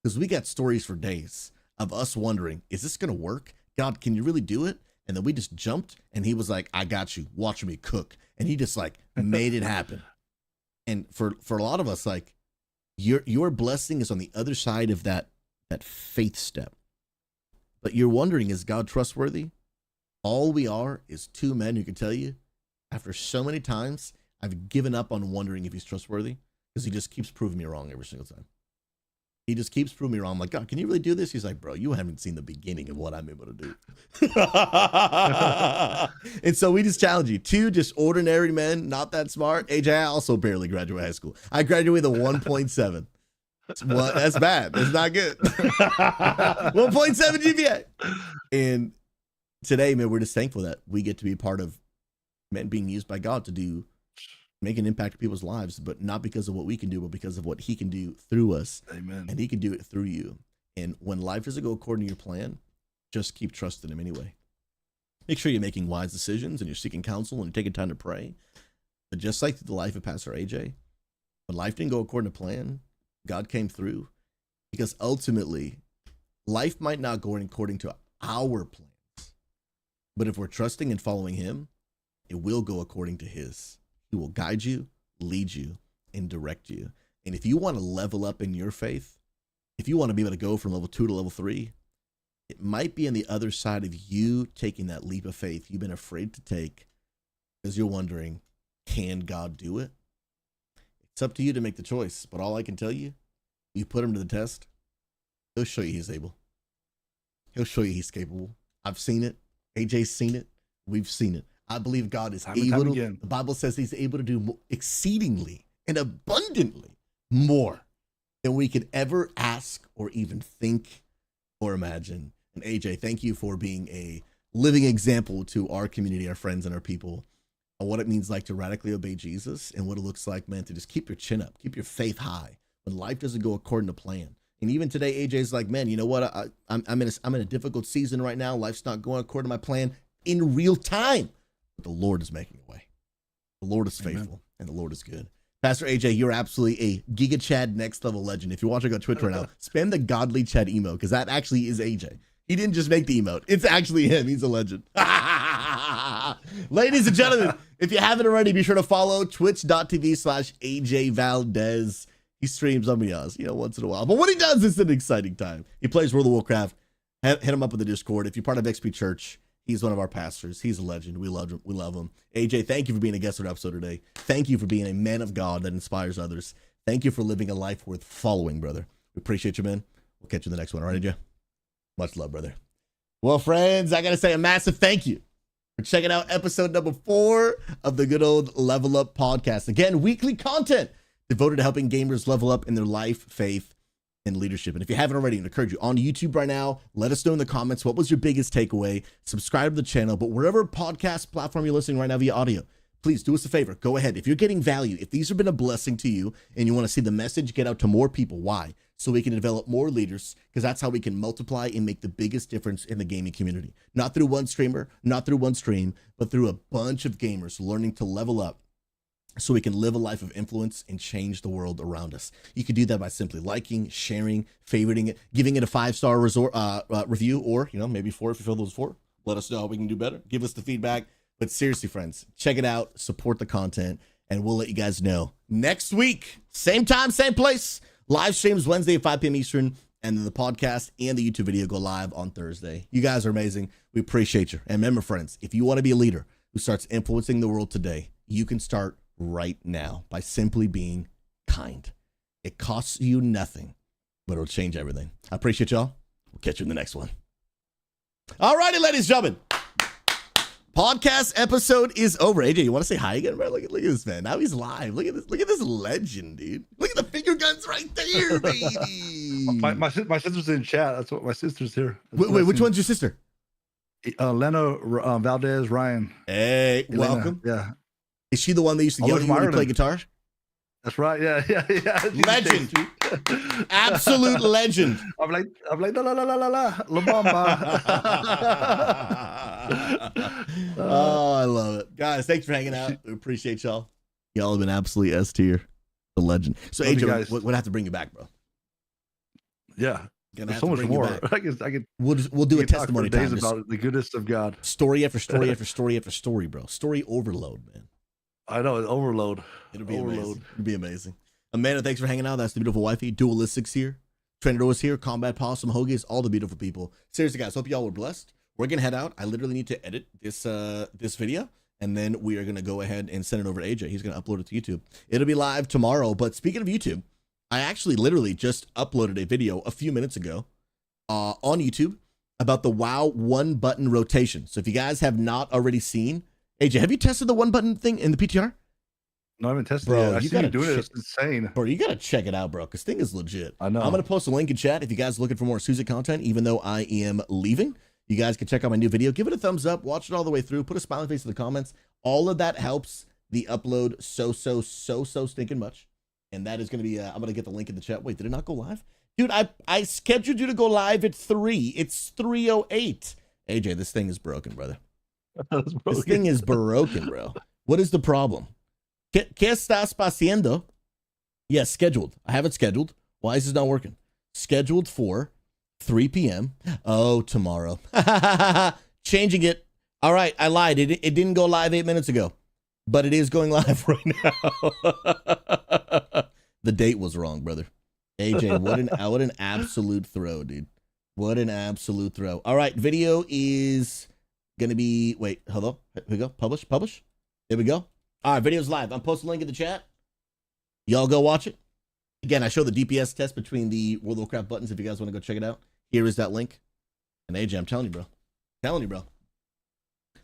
Because we got stories for days of us wondering, is this going to work? God, can you really do it? And then we just jumped and he was like, I got you. Watch me cook. And he just like made it happen. And for a lot of us, like your blessing is on the other side of that faith step. But you're wondering, is God trustworthy? All we are is two men who can tell you, after so many times, I've given up on wondering if he's trustworthy because he just keeps proving me wrong every single time. He just keeps proving me wrong. I'm like, God, can you really do this? He's like, bro, you haven't seen the beginning of what I'm able to do. And so we just challenge you. Two just ordinary men, not that smart. AJ, I also barely graduated high school. I graduated with a 1.7. Well, that's bad. That's not good. 1.7 GPA. And today, man, we're just thankful that we get to be part of men being used by God to make an impact in people's lives, but not because of what we can do, but because of what he can do through us. Amen. And he can do it through you. And when life doesn't go according to your plan, just keep trusting him anyway. Make sure you're making wise decisions and you're seeking counsel and you're taking time to pray. But just like the life of Pastor AJ, when life didn't go according to plan, God came through, because ultimately life might not go according to our plans, but if we're trusting and following him, it will go according to his. He will guide you, lead you, and direct you. And if you want to level up in your faith, if you want to be able to go from level 2 to level 3, it might be on the other side of you taking that leap of faith you've been afraid to take because you're wondering, can God do it? It's up to you to make the choice. But all I can tell you, you put him to the test, he'll show you he's able. He'll show you he's capable. I've seen it. AJ's seen it. We've seen it. I believe God is able to, the Bible says he's able to do exceedingly and abundantly more than we could ever ask or even think or imagine. And AJ, thank you for being a living example to our community, our friends, and our people on what it means like to radically obey Jesus and what it looks like, man, to just keep your chin up, keep your faith high when life doesn't go according to plan. And even today, AJ's like, man, you know what? I'm in a difficult season right now. Life's not going according to my plan in real time. But the Lord is making a way. The Lord is faithful. Amen. And the Lord is good. Pastor AJ, you're absolutely a Giga Chad next level legend. If you're watching on Twitch right now, spam the Godly Chad emote because that actually is AJ. He didn't just make the emote. It's actually him. He's a legend. Ladies and gentlemen, if you haven't already, be sure to follow twitch.tv/AJ Valdez. He streams on me, once in a while. But when he does, it's an exciting time. He plays World of Warcraft. Hit him up in the Discord. If you're part of XP Church, he's one of our pastors. He's a legend. We love him. We love him. AJ, thank you for being a guest on our episode today. Thank you for being a man of God that inspires others. Thank you for living a life worth following, brother. We appreciate you, man. We'll catch you in the next one. All right, AJ? Much love, brother. Well, friends, I got to say a massive thank you for checking out episode number 4 of the good old Level Up podcast. Again, weekly content devoted to helping gamers level up in their life, faith, and leadership. And if you haven't already, I encourage you on YouTube right now, let us know in the comments what was your biggest takeaway. Subscribe to the channel, but wherever podcast platform you're listening right now via audio, please do us a favor. Go ahead. If you're getting value, if these have been a blessing to you and you want to see the message get out to more people, why? So we can develop more leaders, because that's how we can multiply and make the biggest difference in the gaming community. Not through one streamer, not through one stream, but through a bunch of gamers learning to level up so we can live a life of influence and change the world around us. You can do that by simply liking, sharing, favoriting it, giving it a 5-star review, or maybe 4 if you feel those 4. Let us know how we can do better. Give us the feedback. But seriously, friends, check it out, support the content, and we'll let you guys know next week, same time, same place. Live streams Wednesday at 5 p.m. Eastern, and then the podcast and the YouTube video go live on Thursday. You guys are amazing. We appreciate you. And remember, friends, if you want to be a leader who starts influencing the world today, you can start right now by simply being kind. It costs you nothing, but it'll change everything. I appreciate y'all. We'll catch you in the next one. All righty, ladies and gentlemen. Podcast episode is over. AJ, you want to say hi again, bro? Look at this, man. Now he's live. Look at this. Look at this legend, dude. Look at the finger guns right there, baby. my sister's in chat. That's what my sister's here. Wait, which one's your sister? Lena Valdez Ryan. Hey, Elena, welcome. Yeah. Is she the one that used to yell at you when you play guitar? That's right. Yeah. Legend. Absolute legend. I'm like la bamba. Oh, I love it. Guys, thanks for hanging out. We appreciate y'all. Y'all have been absolutely S tier. The legend. So Love you AJ, guys. we'll have to bring you back, bro. Yeah. Gonna There's have so to much bring you more. back. I could We'll do a talk for testimony days time. about the goodness of God. Story after story after story after story, bro. Story overload, man. I know, it's overload. It'll be Overload. amazing. It'll be amazing. Amanda, thanks for hanging out. That's the beautiful wifey. Dualistics here. Trainer is here. Combat Possum, Hoagies, all the beautiful people. Seriously, guys, hope y'all were blessed. We're gonna head out. I literally need to edit this video, and then we are gonna go ahead and send it over to AJ. He's gonna upload it to YouTube. It'll be live tomorrow. But speaking of YouTube, I actually literally just uploaded a video a few minutes ago on YouTube about the WoW one button rotation. So if you guys have not already seen, AJ, have you tested the one button thing in the PTR? No, I haven't tested Bro, it. I you see you gotta doing it. check- It's insane. Bro, you gotta check it out, bro, because thing is legit. I know. I'm gonna post a link in chat if you guys are looking for more Suzy content, even though I am leaving. You guys can check out my new video. Give it a thumbs up, watch it all the way through, put a smiley face in the comments. All of that helps the upload so stinking much. And that is gonna be I'm gonna get the link in the chat. Wait, did it not go live? Dude, I scheduled you to go live at 3. It's 3:08. AJ, this thing is broken, brother. This thing is broken, bro. What is the problem? ¿Qué estás haciendo? Yes, scheduled. I have it scheduled. Why is this not working? Scheduled for 3 p.m. Oh, tomorrow. Changing it. All right, I lied. It didn't go live 8 minutes ago, but it is going live right now. The date was wrong, brother. AJ, what an absolute throw, dude. What an absolute throw. All right, video is going to be, wait, hold on. Here we go. Publish. There we go. All right, video's live. I'm posting a link in the chat. Y'all go watch it. Again, I show the DPS test between the World of Warcraft buttons if you guys want to go check it out. Here is that link. And AJ, I'm telling you, bro.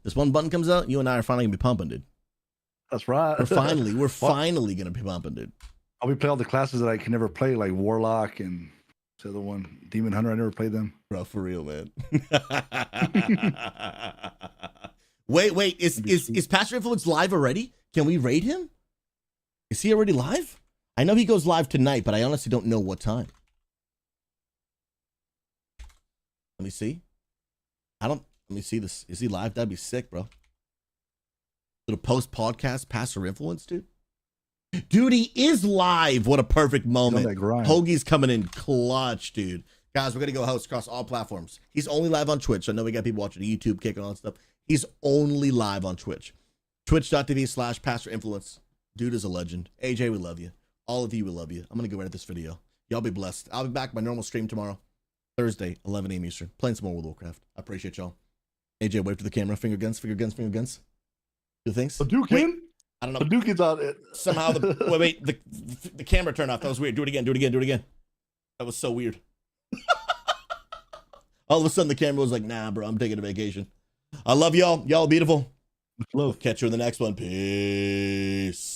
This one button comes out, you and I are finally going to be pumping, dude. That's right. We're finally going to be pumping, dude. I'll be playing all the classes that I can never play, like Warlock and the other one, Demon Hunter. I never played them. Bro, for real, man. Wait, is Pastor Influence live already? Can we raid him? Is he already live? I know he goes live tonight, but I honestly don't know what time. Let me see. Let me see this. Is he live? That'd be sick, bro. Little post-podcast Pastor Influence, dude. Dude, he is live. What a perfect moment. Hoagie's coming in clutch, dude. Guys, we're going to go host across all platforms. He's only live on Twitch. I know we got people watching YouTube, Kick, and all that stuff. He's only live on Twitch. Twitch.tv/Pastor Influence. Dude is a legend. AJ, we love you. All of you, we love you. I'm going to go edit this video. Y'all be blessed. I'll be back my normal stream tomorrow, Thursday, 11 a.m. Eastern, playing some more World of Warcraft. I appreciate y'all. AJ, wave to the camera. Finger guns. Do things. Hadouken? I don't know. Hadouken's on it. Somehow the camera turned off. That was weird. Do it again. That was so weird. All of a sudden the camera was like, nah, bro, I'm taking a vacation. I love y'all. Y'all beautiful. Love. Catch you in the next one. Peace.